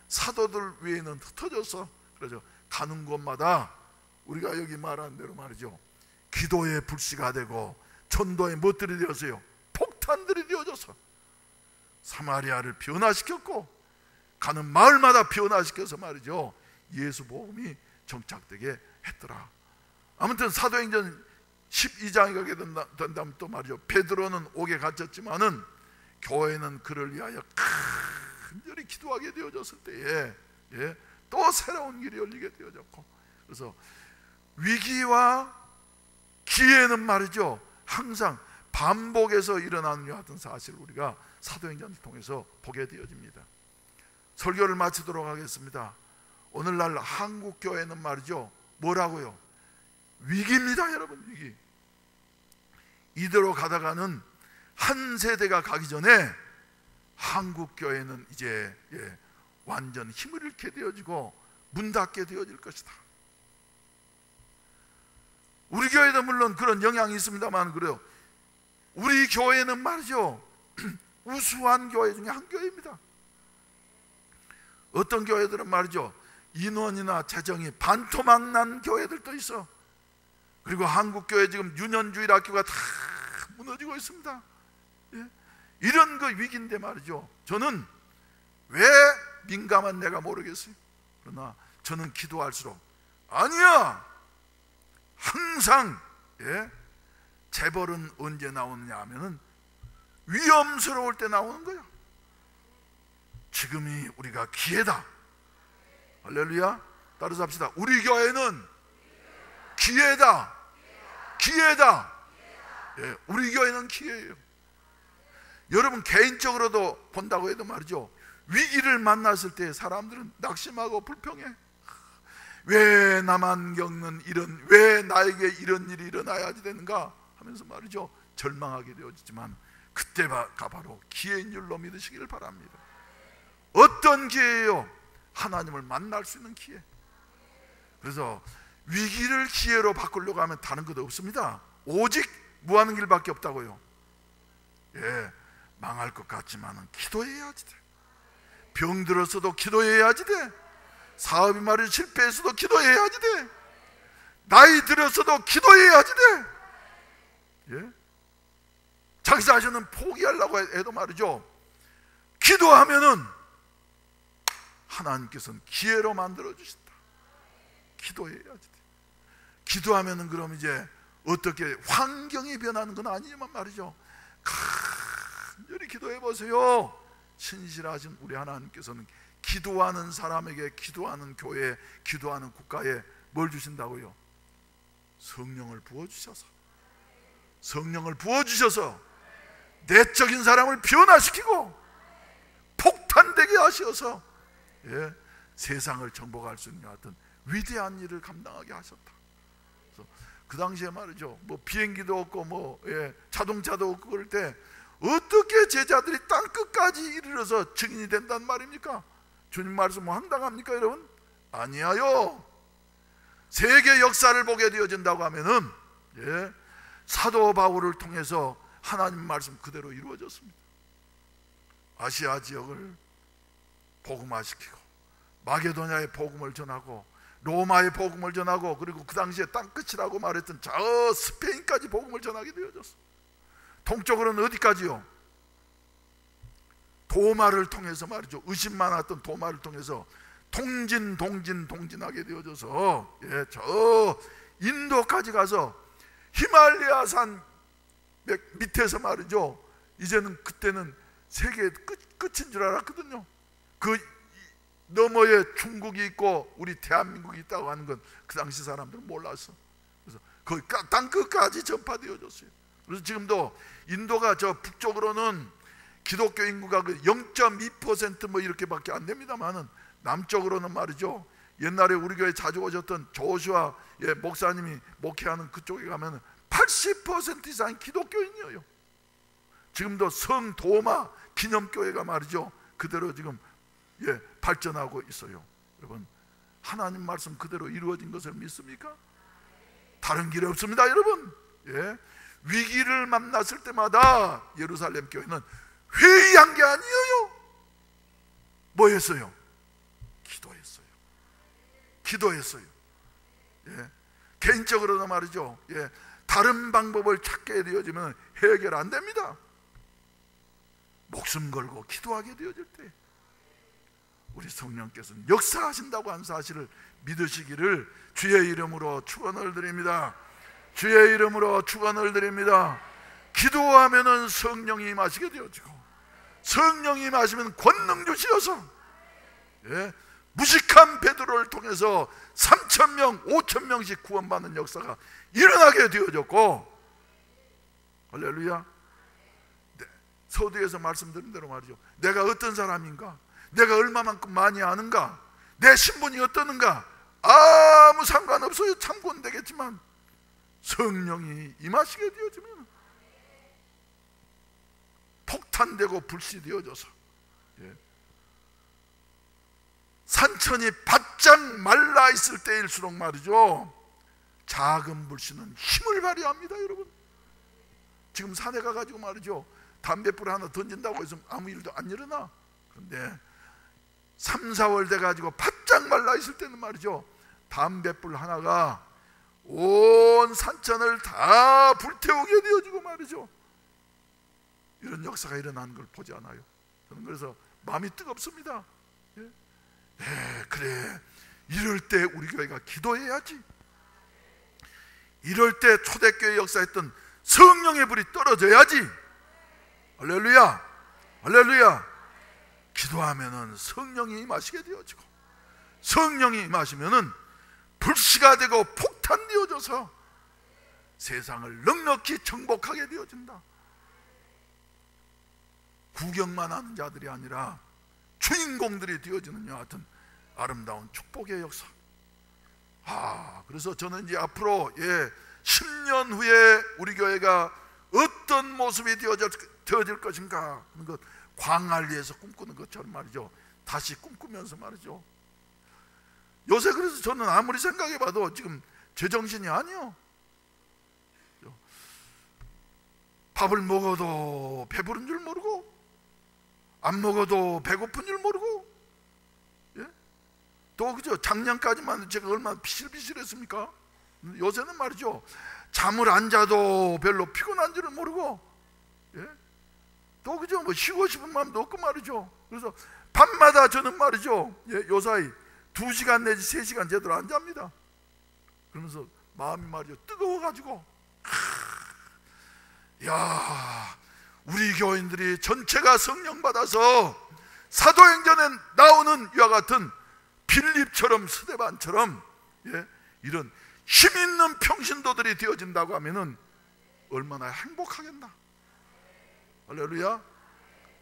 사도들 외에는 흩어져서 그러죠. 가는 곳마다 우리가 여기 말한 대로 말이죠, 기도의 불씨가 되고 전도의 무엇들이 되었어요? 폭탄들이 되어져서 사마리아를 변화시켰고 가는 마을마다 변화시켜서 말이죠, 예수 복음이 정착되게 했더라. 아무튼 사도행전 12장에 가게 된다면 또 말이죠, 베드로는 옥에 갇혔지만은 교회는 그를 위하여 간절히 기도하게 되어졌을 때에 또 새로운 길이 열리게 되어졌고, 그래서 위기와 기회는 말이죠 항상 반복해서 일어나는 같은 사실을 우리가 사도행전을 통해서 보게 되어집니다. 설교를 마치도록 하겠습니다. 오늘날 한국교회는 말이죠 뭐라고요? 위기입니다 여러분, 위기. 이대로 가다가는 한 세대가 가기 전에 한국교회는 이제 완전 힘을 잃게 되어지고 문 닫게 되어질 것이다. 우리 교회도 물론 그런 영향이 있습니다만 그래요, 우리 교회는 말이죠 우수한 교회 중에 한 교회입니다. 어떤 교회들은 말이죠 인원이나 재정이 반토막난 교회들도 있어. 그리고 한국교회 지금 유년주일 학교가 다 무너지고 있습니다. 이런 그 위기인데 말이죠, 저는 왜 민감한 내가 모르겠어요. 그러나 저는 기도할수록 아니야, 항상 재벌은 언제 나오느냐 하면은 위험스러울 때 나오는 거야. 지금이 우리가 기회다. 할렐루야. 따라서 합시다. 우리 교회는 기회다. 기회다. 우리 교회는 기회예요. 여러분 개인적으로도 본다고 해도 말이죠, 위기를 만났을 때 사람들은 낙심하고 불평해. 왜 나만 겪는 이런, 왜 나에게 이런 일이 일어나야지 되는가 하면서 말이죠, 절망하게 되어지지만 그때가 바로 기회인 줄로 믿으시기를 바랍니다. 어떤 기회예요? 하나님을 만날 수 있는 기회. 그래서 위기를 기회로 바꾸려고 하면 다른 것도 없습니다. 오직 무하는 길밖에 없다고요. 예, 망할 것 같지만 기도해야지 돼. 병들었어도 기도해야지 돼. 사업이 말이 실패했어도 기도해야지 돼. 나이 들었어도 기도해야지 돼. 예? 자기 자신은 포기하려고 해도 말이죠, 기도하면은 하나님께서는 기회로 만들어 주신다. 기도해야지 돼. 기도하면은 그럼 이제 어떻게 환경이 변하는 건 아니지만 말이죠, 간절히 기도해 보세요. 신실하신 우리 하나님께서는 기도하는 사람에게, 기도하는 교회에, 기도하는 국가에 뭘 주신다고요? 성령을 부어주셔서, 성령을 부어주셔서 내적인 사람을 변화시키고 폭탄되게 하셔서, 예, 세상을 정복할 수 있는 어떤 위대한 일을 감당하게 하셨다. 그래서 그 당시에 말이죠, 뭐 비행기도 없고 뭐, 예, 자동차도 없고 그럴 때 어떻게 제자들이 땅 끝까지 이르러서 증인이 된단 말입니까? 주님 말씀 뭐 황당합니까 여러분? 아니에요. 세계 역사를 보게 되어진다고 하면은, 예, 사도 바울을 통해서 하나님 말씀 그대로 이루어졌습니다. 아시아 지역을 복음화시키고 마게도냐의 복음을 전하고 로마의 복음을 전하고, 그리고 그 당시에 땅끝이라고 말했던 저 스페인까지 복음을 전하게 되어졌어. 동쪽으로는 어디까지요? 도마를 통해서 말이죠, 의심 많았던 도마를 통해서 동진하게 되어져서, 예, 저 인도까지 가서 히말라야산 밑에서 말이죠, 이제는 그때는 세계의 끝인 줄 알았거든요. 그 너머에 중국이 있고 우리 대한민국이 있다고 하는 건 그 당시 사람들은 몰랐어. 그래서 거의 땅 끝까지 전파되어졌어요. 그래서 지금도 인도가 저 북쪽으로는 기독교 인구가 0.2% 뭐 이렇게밖에 안 됩니다만은, 남쪽으로는 말이죠, 옛날에 우리 교회 자주 오셨던 조슈아, 예, 목사님이 목회하는 그쪽에 가면 80% 이상이 기독교인이에요. 지금도 성도마 기념교회가 말이죠, 그대로 지금, 예, 발전하고 있어요. 여러분, 하나님 말씀 그대로 이루어진 것을 믿습니까? 다른 길이 없습니다 여러분. 예, 위기를 만났을 때마다 예루살렘 교회는 회의한 게 아니에요. 뭐 했어요? 기도했어요. 기도했어요. 예, 개인적으로도 말이죠, 예, 다른 방법을 찾게 되어지면 해결 안 됩니다. 목숨 걸고 기도하게 되어질 때 우리 성령께서는 역사하신다고 한 사실을 믿으시기를 주의 이름으로 축원을 드립니다. 주의 이름으로 축원을 드립니다. 기도하면은 성령이 임하시게 되어지고, 성령이 임하시면 권능 주시어서, 예, 무식한 베드로를 통해서 3,000명, 5,000명씩 구원받는 역사가 일어나게 되어졌고, 할렐루야. 네, 서두에서 말씀드린 대로 말이죠, 내가 어떤 사람인가, 내가 얼마만큼 많이 아는가, 내 신분이 어떠는가 아무 상관없어요. 참고는 되겠지만 성령이 임하시게 되어지면 폭탄되고 불씨되어져서, 예, 산천이 바짝 말라 있을 때일수록 말이죠, 작은 불씨는 힘을 발휘합니다 여러분. 지금 산에 가가지고 말이죠, 담뱃불 하나 던진다고 해서 아무 일도 안 일어나. 그런데 3, 4월 돼가지고 바짝 말라 있을 때는 말이죠, 담뱃불 하나가 온 산천을 다 불태우게 되어지고 말이죠, 이런 역사가 일어나는 걸 보지 않아요. 저는 그래서 마음이 뜨겁습니다. 예? 예, 그래, 이럴 때 우리 교회가 기도해야지. 이럴 때 초대교회 역사했던 성령의 불이 떨어져야지. 할렐루야, 할렐루야. 기도하면은 성령이 임하시게 되어지고, 성령이 임하시면은 불씨가 되고 폭탄되어져서 세상을 넉넉히 정복하게 되어진다. 구경만 하는 자들이 아니라 주인공들이 되어지는 여하튼 아름다운 축복의 역사. 그래서 저는 이제 앞으로 10년 후에 우리 교회가 어떤 모습이 되어질 것인가 하는 것, 광안리에서 꿈꾸는 것처럼 말이죠. 다시 꿈꾸면서 말이죠. 요새 그래서 저는 아무리 생각해봐도 지금 제정신이 아니요. 밥을 먹어도 배부른 줄 모르고, 안 먹어도 배고픈 줄 모르고, 또 그죠? 작년까지만 제가 얼마나 비실비실했습니까? 요새는 말이죠, 잠을 안 자도 별로 피곤한 줄을 모르고, 또 그죠? 뭐 쉬고 싶은 마음도 없고 말이죠. 그래서 밤마다 저는 말이죠, 요사이 2시간 내지 3시간 제대로 안 잡니다. 그러면서 마음이 말이죠, 뜨거워가지고, 야, 우리 교인들이 전체가 성령 받아서 사도행전에 나오는 이와 같은 빌립처럼 스데반처럼 이런 힘있는 평신도들이 되어진다고 하면은 얼마나 행복하겠나. 할렐루야,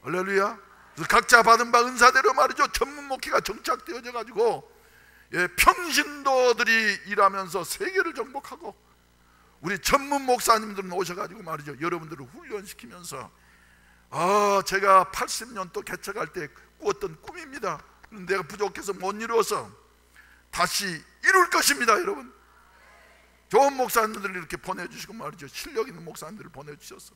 할렐루야. 그래서 각자 받은 바 은사대로 말이죠, 전문 목회가 정착되어져 가지고 평신도들이 일하면서 세계를 정복하고, 우리 전문 목사님들은 오셔가지고 말이죠, 여러분들을 훈련시키면서, 제가 80년도 개척할 때 꾸었던 꿈입니다. 내가 부족해서 못 이루어서 다시 이룰 것입니다. 여러분, 좋은 목사님들을 이렇게 보내주시고 말이죠, 실력 있는 목사님들을 보내주셨어.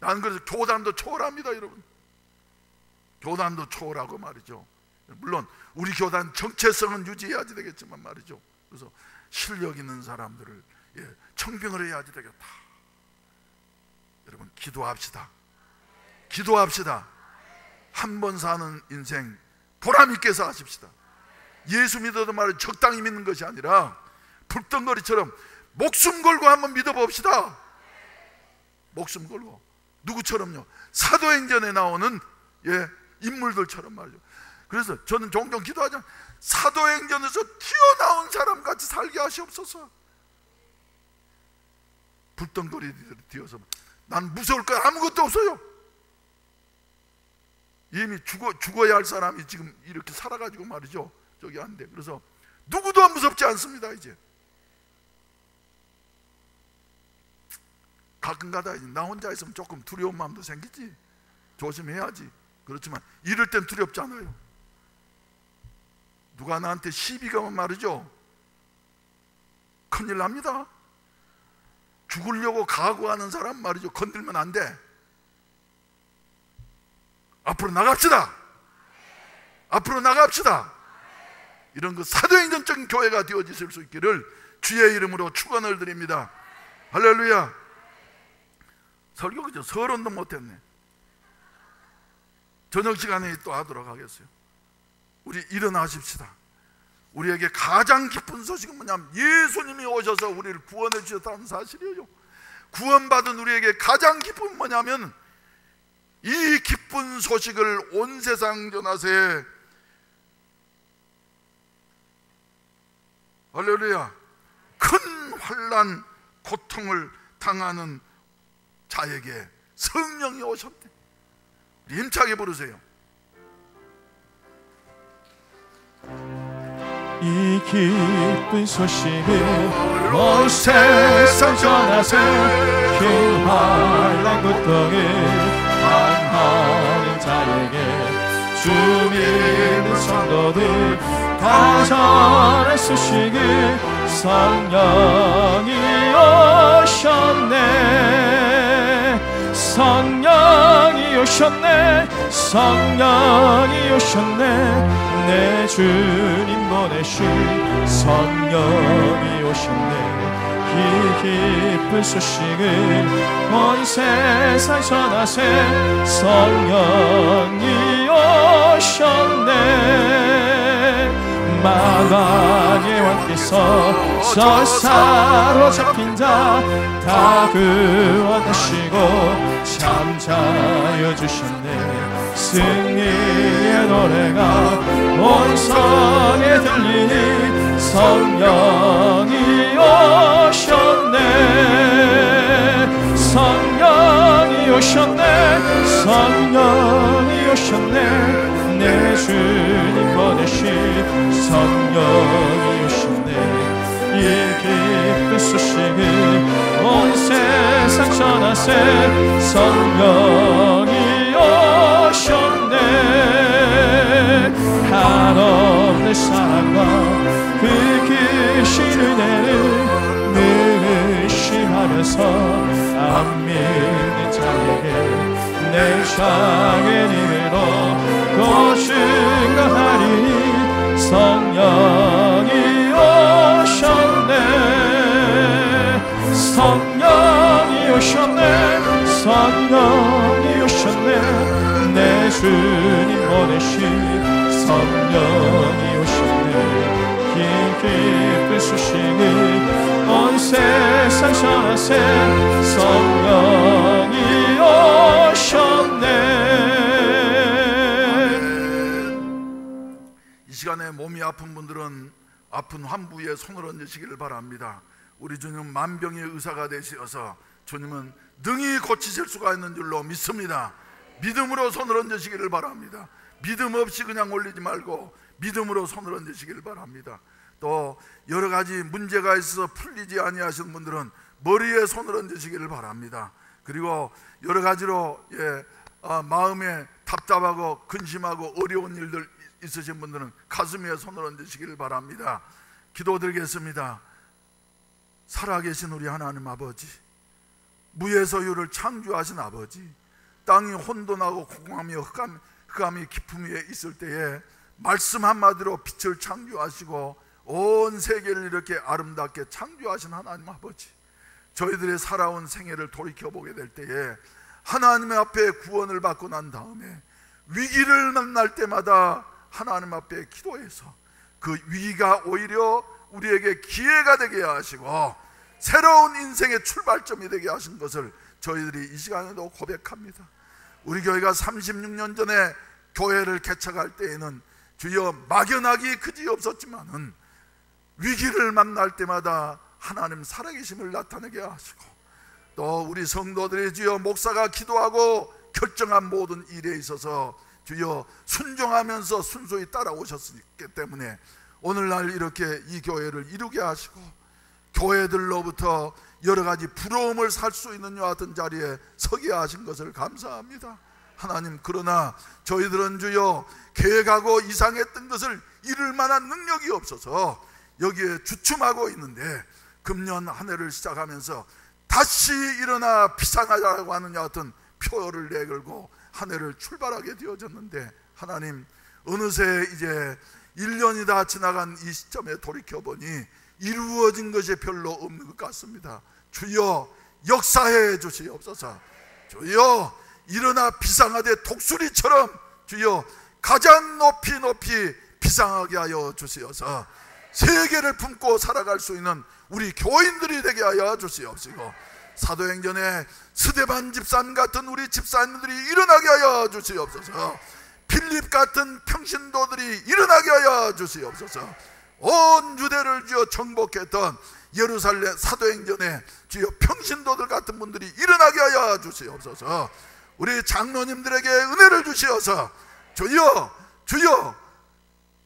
나는 그래서 교단도 초월합니다. 여러분, 교단도 초월하고 말이죠. 물론 우리 교단 정체성은 유지해야지 되겠지만 말이죠. 그래서 실력 있는 사람들을 청빙을 해야지 되겠다. 여러분, 기도합시다. 기도합시다. 한 번 사는 인생 보람 있게 사십시다. 예수 믿어도 말이죠, 적당히 믿는 것이 아니라 불덩거리처럼 목숨 걸고 한번 믿어봅시다. 목숨 걸고. 누구처럼요? 사도행전에 나오는 인물들처럼 말이죠. 그래서 저는 종종 기도하잖아요. 사도행전에서 튀어나온 사람같이 살게 하시옵소서. 불덩거리들이 뛰어서, 난 무서울 거 아무것도 없어요. 이미 죽어야 할 사람이 지금 이렇게 살아가지고 말이죠, 저기 안 돼. 그래서 누구도 무섭지 않습니다. 이제 가끔가다 나 혼자 있으면 조금 두려운 마음도 생기지. 조심해야지. 그렇지만 이럴 땐 두렵지 않아요. 누가 나한테 시비 가면 말이죠, 큰일 납니다. 죽으려고 각오하는 사람 말이죠, 건들면 안 돼. 앞으로 나갑시다. 앞으로 나갑시다. 이런 그 사도행전적인 교회가 되어질 수 있기를 주의 이름으로 축원을 드립니다. 할렐루야. 설교 그죠? 서론도 못했네. 저녁 시간에 또 하도록 하겠어요. 우리 일어나십시다. 우리에게 가장 기쁜 소식은 뭐냐면 예수님이 오셔서 우리를 구원해 주셨다는 사실이에요. 구원받은 우리에게 가장 기쁜 뭐냐면 이 기쁜 소식을 온 세상 전하세. 할렐루야. 큰 환난 고통을 당하는 자에게 성령이 오셨대. 힘차게 부르세요. 이 기쁜 소식을 온 세상 전하세. 긴 환난 고통을 당하는 자에게 주 믿는 성도들 다 전할 소식을 성령이 오셨네. 성령이 오셨네. 성령이 오셨네. 내 주님 보내신 성령이 오셨네. 이 기쁜 소식을 온 세상 전하세. 성령이 오셨네. 만왕의 왕께서 저 사로잡힌 자 다 구원하시고 잠자여 주셨네. 승리의 노래가 온 성에 들리니 성령이 오셨네. 성령이 오셨네. 성령이 오셨네 내 주님 보내신 성령이 오셨네 이 기쁜 소식을 온 세상 전하세 성령이 오셨네 한없는 사랑과 그 크신 은혜를 늘 의심하면서 안 믿는 자에게 내 작은 힘으로 또 증거하리니 성령이 오셨네 성령이 오셨네 성령이 오셨네 내 주님 보내신 성령이 오셨네 이 기쁜 소식을 온 세상 전하세 성령이 오셨네. 이 시간에 몸이 아픈 분들은 아픈 환부에 손을 얹으시기를 바랍니다. 우리 주님 만병의 의사가 되시어서 주님은 능히 고치실 수가 있는 줄로 믿습니다. 믿음으로 손을 얹으시기를 바랍니다. 믿음 없이 그냥 올리지 말고 믿음으로 손을 얹으시기를 바랍니다. 또 여러 가지 문제가 있어서 풀리지 아니하시는 분들은 머리에 손을 얹으시기를 바랍니다. 그리고 여러 가지로 마음에 답답하고 근심하고 어려운 일들 있으신 분들은 가슴에 손을 얹으시기를 바랍니다. 기도드리겠습니다. 살아계신 우리 하나님 아버지, 무에서유를 창조하신 아버지, 땅이 혼돈하고 공허하며 흑암이 깊음 위에 있을 때에 말씀 한마디로 빛을 창조하시고 온 세계를 이렇게 아름답게 창조하신 하나님 아버지, 저희들의 살아온 생애를 돌이켜보게 될 때에 하나님 앞에 구원을 받고 난 다음에 위기를 만날 때마다 하나님 앞에 기도해서 그 위기가 오히려 우리에게 기회가 되게 하시고 새로운 인생의 출발점이 되게 하신 것을 저희들이 이 시간에도 고백합니다. 우리 교회가 36년 전에 교회를 개척할 때에는 주여 막연하기 그지없었지만은 위기를 만날 때마다 하나님 살아계심을 나타내게 하시고 또 우리 성도들의 주여 목사가 기도하고 결정한 모든 일에 있어서 주여 순종하면서 순수히 따라오셨기 때문에 오늘날 이렇게 이 교회를 이루게 하시고 교회들로부터 여러 가지 부러움을 살 수 있는 이와 같은 자리에 서게 하신 것을 감사합니다. 하나님, 그러나 저희들은 주여 계획하고 이상했던 것을 이룰 만한 능력이 없어서 여기에 주춤하고 있는데 금년 한 해를 시작하면서 다시 일어나 비상하자고 하는 같은 표를 내걸고 한 해를 출발하게 되어졌는데 하나님, 어느새 이제 1년이 다 지나간 이 시점에 돌이켜보니 이루어진 것이 별로 없는 것 같습니다. 주여 역사해 주시옵소서. 주여 일어나 비상하되 독수리처럼 주여 가장 높이 비상하게 하여 주시어서 세계를 품고 살아갈 수 있는 우리 교인들이 되게 하여 주시옵시고 사도행전에 스데반 집사님 같은 우리 집사님들이 일어나게 하여 주시옵소서. 필립 같은 평신도들이 일어나게 하여 주시옵소서. 온 유대를 주여 정복했던 예루살렘 사도행전에 주여 평신도들 같은 분들이 일어나게 하여 주시옵소서. 우리 장로님들에게 은혜를 주시어서 주여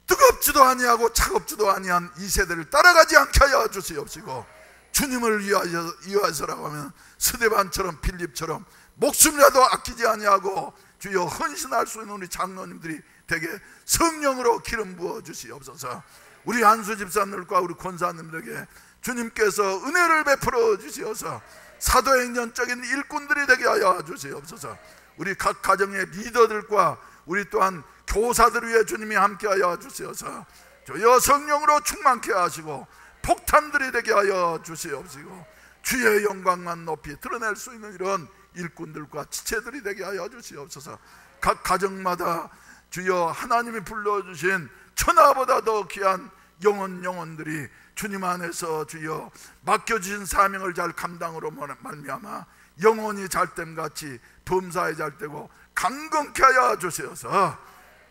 뜨겁지도 아니하고 차갑지도 아니한 이 세대를 따라가지 않게 하여 주시옵시고 주님을 위하여서라고 하면 스데반처럼 필립처럼 목숨이라도 아끼지 아니하고 주여 헌신할 수 있는 우리 장로님들이 되게 성령으로 기름 부어 주시옵소서. 우리 안수 집사님들과 우리 권사님들에게 주님께서 은혜를 베풀어 주시어서 사도행전적인 일꾼들이 되게 하여 주시옵소서. 우리 각 가정의 리더들과 우리 또한 교사들 위해 주님이 함께하여 주시어서 주여 성령으로 충만케 하시고 폭탄들이 되게 하여 주시옵시고 주의 영광만 높이 드러낼 수 있는 이런 일꾼들과 지체들이 되게 하여 주시옵소서. 각 가정마다 주여 하나님이 불러주신 천하보다 더 귀한 영혼들이 주님 안에서 주여 맡겨주신 사명을 잘 감당으로 말미암아 영혼이 잘됨같이 범사에 잘되고 강건케 하여 주시어서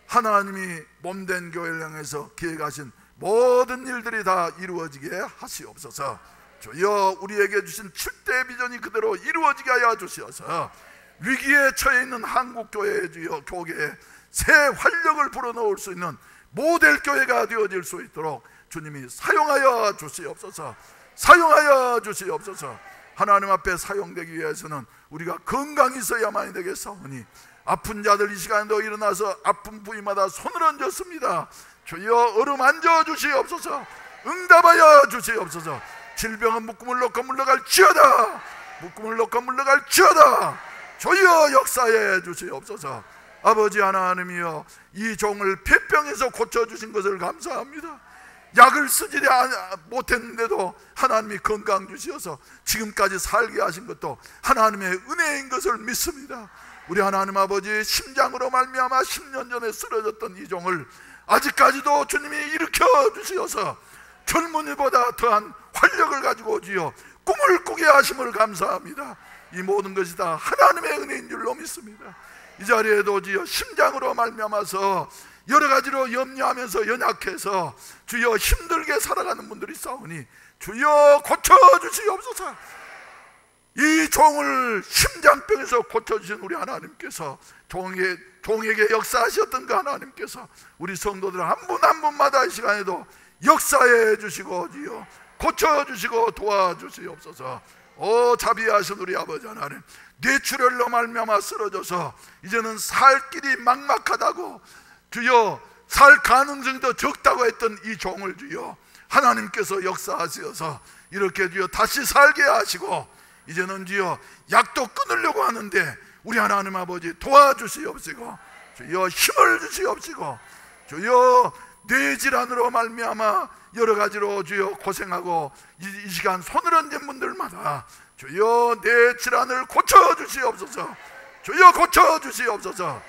하나님이 몸된 교회를 향해서 계획하신 모든 일들이 다 이루어지게 하시옵소서. 주여 우리에게 주신 7대 비전이 그대로 이루어지게 하여 주시어서 위기에 처해 있는 한국교회의 주여 교계에 새 활력을 불어넣을 수 있는 모델 교회가 되어질 수 있도록 주님이 사용하여 주시옵소서. 사용하여 주시옵소서. 하나님 앞에 사용되기 위해서는 우리가 건강이 있어야만이 되겠사오니 아픈 자들 이 시간에도 일어나서 아픈 부위마다 손을 얹었습니다. 주여 어루만져 주시옵소서. 응답하여 주시옵소서. 질병은 묶음을 놓고 물러갈지어다. 묶음을 놓고 물러갈지어다. 주여 역사해 주시옵소서. 아버지 하나님이여, 이 종을 폐병에서 고쳐주신 것을 감사합니다. 약을 쓰지 못했는데도 하나님이 건강 주시어서 지금까지 살게 하신 것도 하나님의 은혜인 것을 믿습니다. 우리 하나님 아버지, 심장으로 말미암아 10년 전에 쓰러졌던 이 종을 아직까지도 주님이 일으켜 주시어서 젊은이보다 더한 활력을 가지고 주여 꿈을 꾸게 하심을 감사합니다. 이 모든 것이 다 하나님의 은혜인 줄로 믿습니다. 이 자리에도 주여 심장으로 말미암아서 여러 가지로 염려하면서 연약해서 주여 힘들게 살아가는 분들이 있사오니 주여 고쳐주시옵소서. 이 종을 심장병에서 고쳐주신 우리 하나님께서 종에게 역사하셨던 그 하나님께서 우리 성도들 한 분 한 분마다 이 시간에도 역사해 주시고 주여 고쳐주시고 도와주시옵소서. 자비하신 우리 아버지 하나님, 뇌출혈로 말미암아 쓰러져서 이제는 살 길이 막막하다고 주여 살 가능성이 더 적다고 했던 이 종을 주여 하나님께서 역사하셔서 이렇게 주여 다시 살게 하시고 이제는 주여 약도 끊으려고 하는데 우리 하나님 아버지 도와주시옵시고 주여 힘을 주시옵시고 주여 뇌질환으로 말미암아 여러 가지로 주여 고생하고 이 시간 손을 얹은 분들마다 주여 뇌질환을 고쳐주시옵소서. 주여 고쳐주시옵소서.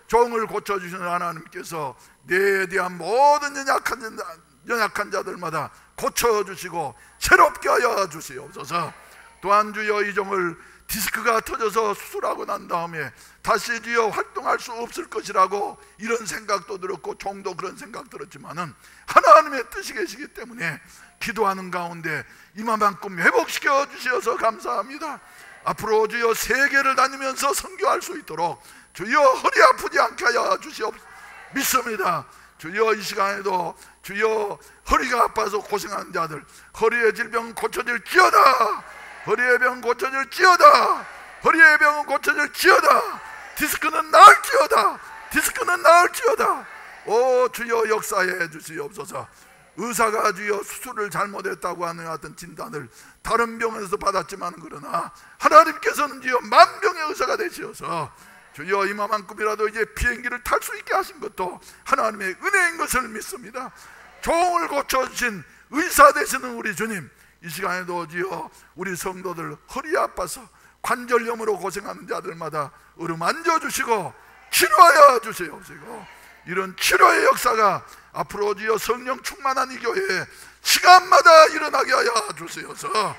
종을 고쳐주시는 하나님께서 뇌에 대한 모든 연약한 자들마다 고쳐주시고 새롭게 하여 주시옵소서. 또한 주여 이 종을 디스크가 터져서 수술하고 난 다음에 다시 주여 활동할 수 없을 것이라고 이런 생각도 들었고 종도 그런 생각 들었지만은 하나님의 뜻이 계시기 때문에 기도하는 가운데 이만큼 회복시켜 주셔서 감사합니다. 앞으로 주여 세계를 다니면서 선교할 수 있도록 주여 허리 아프지 않게 하여 주시옵소서. 믿습니다. 주여 이 시간에도 주여 허리가 아파서 고생하는 자들 허리의 질병 고쳐질지어다. 허리의 병 고쳐질지어다. 허리의 병은 고쳐질지어다. 디스크는 나을지어다. 디스크는 나을지어다. 주여 역사해 주시옵소서. 의사가 주여 수술을 잘못했다고 하는 같은 진단을 다른 병원에서 받았지만 그러나 하나님께서는 주여 만병의 의사가 되시어서 주여 이만큼이라도 이제 비행기를 탈 수 있게 하신 것도 하나님의 은혜인 것을 믿습니다. 종을 고쳐주신 의사 되시는 우리 주님, 이 시간에도 주여 우리 성도들 허리 아파서 관절염으로 고생하는 자들마다 어루만져 주시고 치료하여 주시옵시고 이런 치료의 역사가 앞으로 주여 성령 충만한 이 교회에 시간마다 일어나게 하여 주시옵소서.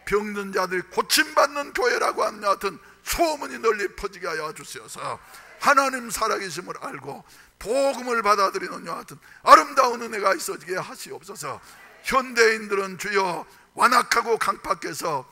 병든 자들이 고침받는 교회라고 하는 여하튼 소문이 널리 퍼지게 하여 주시옵소서. 하나님 살아계심을 알고 복음을 받아들이는 여하튼 아름다운 은혜가 있어지게 하시옵소서. 현대인들은 주여 완악하고 강팍해서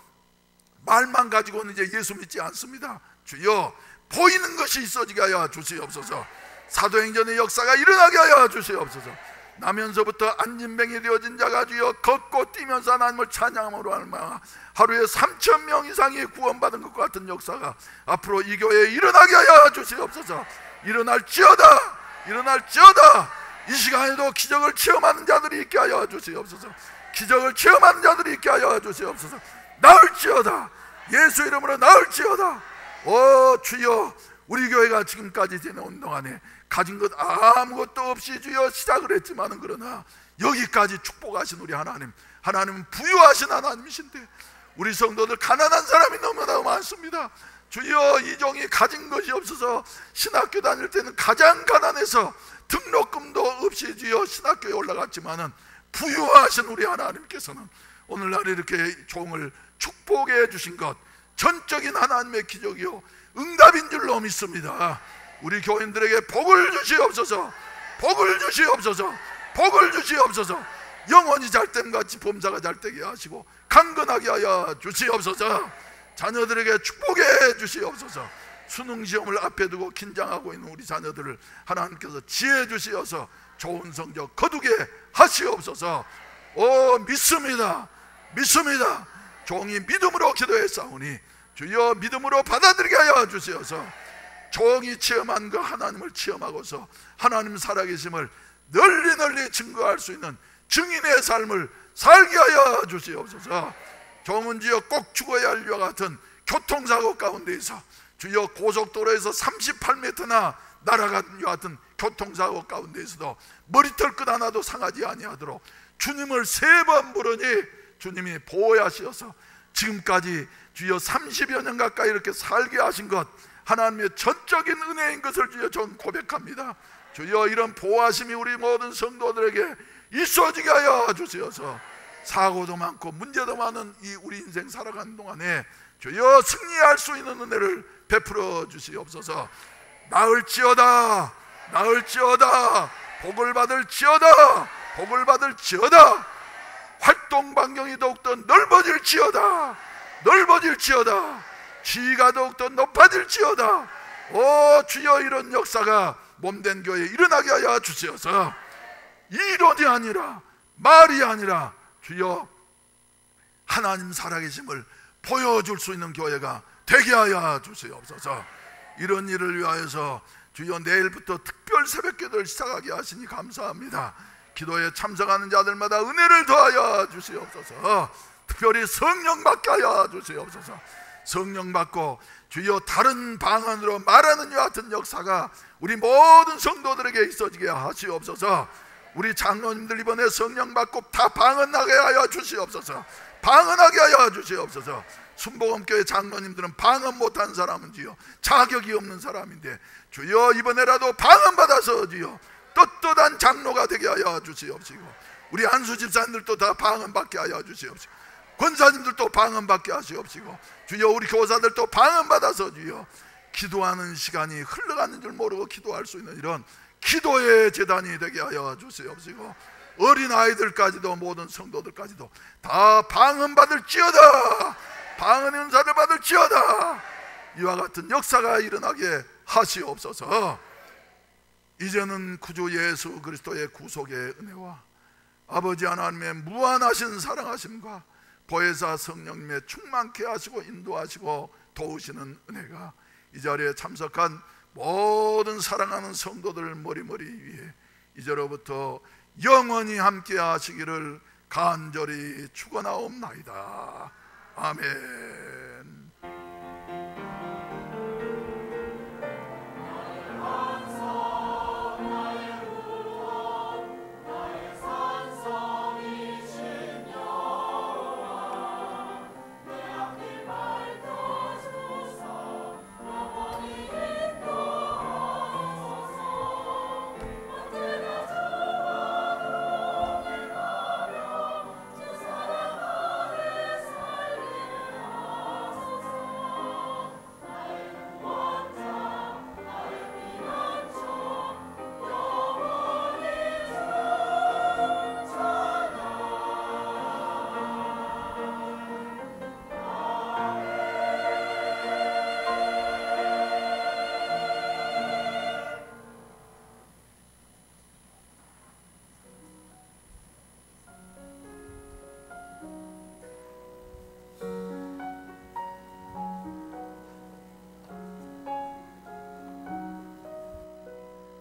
말만 가지고는 이제 예수 믿지 않습니다. 주여 보이는 것이 있어지게 하여 주시옵소서. 사도행전의 역사가 일어나게 하여 주시옵소서. 나면서부터 안진뱅이 되어진 자가 주여 걷고 뛰면서 하나님을 찬양함으로 말미암아 하루에 3,000명 이상이 구원받은 것 같은 역사가 앞으로 이 교회에 일어나게 하여 주시옵소서. 일어날지어다. 일어날지어다. 이 시간에도 기적을 체험하는 자들이 있게 하여 주시옵소서. 기적을 체험하는 자들이 있게 하여 주시옵소서. 나을지어다. 예수 이름으로 나을지어다. 주여 우리 교회가 지금까지 지내온 동안에 가진 것 아무것도 없이 주여 시작을 했지만은 그러나 여기까지 축복하신 우리 하나님은 부유하신 하나님이신데 우리 성도들 가난한 사람이 너무나 많습니다. 주여 이 종이 가진 것이 없어서 신학교 다닐 때는 가장 가난해서 등록금도 없이 주여 신학교에 올라갔지만은 부유하신 우리 하나님께서는 오늘날 이렇게 종을 축복해 주신 것 전적인 하나님의 기적이요 응답인 줄로 믿습니다. 우리 교인들에게 복을 주시옵소서. 복을 주시옵소서. 복을 주시옵소서. 영원히 잘됨같이 범사가 잘되게 하시고 강건하게 하여 주시옵소서. 자녀들에게 축복해 주시옵소서. 수능 시험을 앞에 두고 긴장하고 있는 우리 자녀들을 하나님께서 지혜 주시어서 좋은 성적 거두게 하시옵소서. 믿습니다. 믿습니다. 종이 믿음으로 기도했사오니 주여 믿음으로 받아들이게 하여 주시어서 종이 체험한 그 하나님을 체험하고서 하나님 살아계심을 널리 증거할 수 있는 증인의 삶을 살게 하여 주시옵소서. 종은 주여 꼭 죽어야 할 이와 같은 교통사고 가운데에서 주여 고속도로에서 38m나 날아간 이와 같은 교통사고 가운데에서도 머리털 끝 하나도 상하지 아니하도록 주님을 3번 부르니 주님이 보호하시어서 지금까지 주여 30여 년 가까이 이렇게 살게 하신 것 하나님의 전적인 은혜인 것을 주여 전 고백합니다. 주여 이런 보호하심이 우리 모든 성도들에게 있어지게 하여 주시어서 사고도 많고 문제도 많은 이 우리 인생 살아가는 동안에 주여 승리할 수 있는 은혜를 베풀어 주시옵소서. 나을지어다 나을지어다 복을 받을지어다 복을 받을지어다 활동 반경이 더욱더 넓어질지어다 넓어질지어다 지위가 더욱더 높아질지어다. 주여 이런 역사가 몸된 교회에 일어나게 하여 주시어서 이론이 아니라 말이 아니라 주여 하나님 살아계심을 보여줄 수 있는 교회가 되게 하여 주시옵소서. 이런 일을 위하여서 주여 내일부터 특별 새벽기도를 시작하게 하시니 감사합니다. 기도에 참석하는 자들마다 은혜를 더하여 주시옵소서. 특별히 성령 받게 하여 주시옵소서. 성령 받고 주여 다른 방언으로 말하는 이와 같은 역사가 우리 모든 성도들에게 있어지게 하시옵소서. 우리 장로님들 이번에 성령 받고 다 방언하게 하여 주시옵소서. 방언하게 하여 주시옵소서. 순복음교회 장로님들은 방언 못한 사람은지요 자격이 없는 사람인데 주여 이번에라도 방언 받아서 주여 떳떳한 장로가 되게 하여 주시옵시고 우리 안수 집사님들도 다 방언 받게 하여 주시옵시고 권사님들도 방언 받게 하시옵시고 주여 우리 교사들도 방언 받아서 주여 기도하는 시간이 흘러가는 줄 모르고 기도할 수 있는 이런 기도의 재단이 되게 하여 주시옵시고 어린아이들까지도 모든 성도들까지도 다 방언 받을지어다 방언 은사를 받을지어다 이와 같은 역사가 일어나게 하시옵소서. 이제는 구주 예수 그리스도의 구속의 은혜와 아버지 하나님의 무한하신 사랑하심과 보혜사 성령님의 충만케 하시고 인도하시고 도우시는 은혜가 이 자리에 참석한 모든 사랑하는 성도들 머리머리 위에 이제로부터 영원히 함께 하시기를 간절히 축원하옵나이다. 아멘.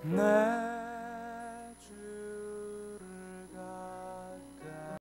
내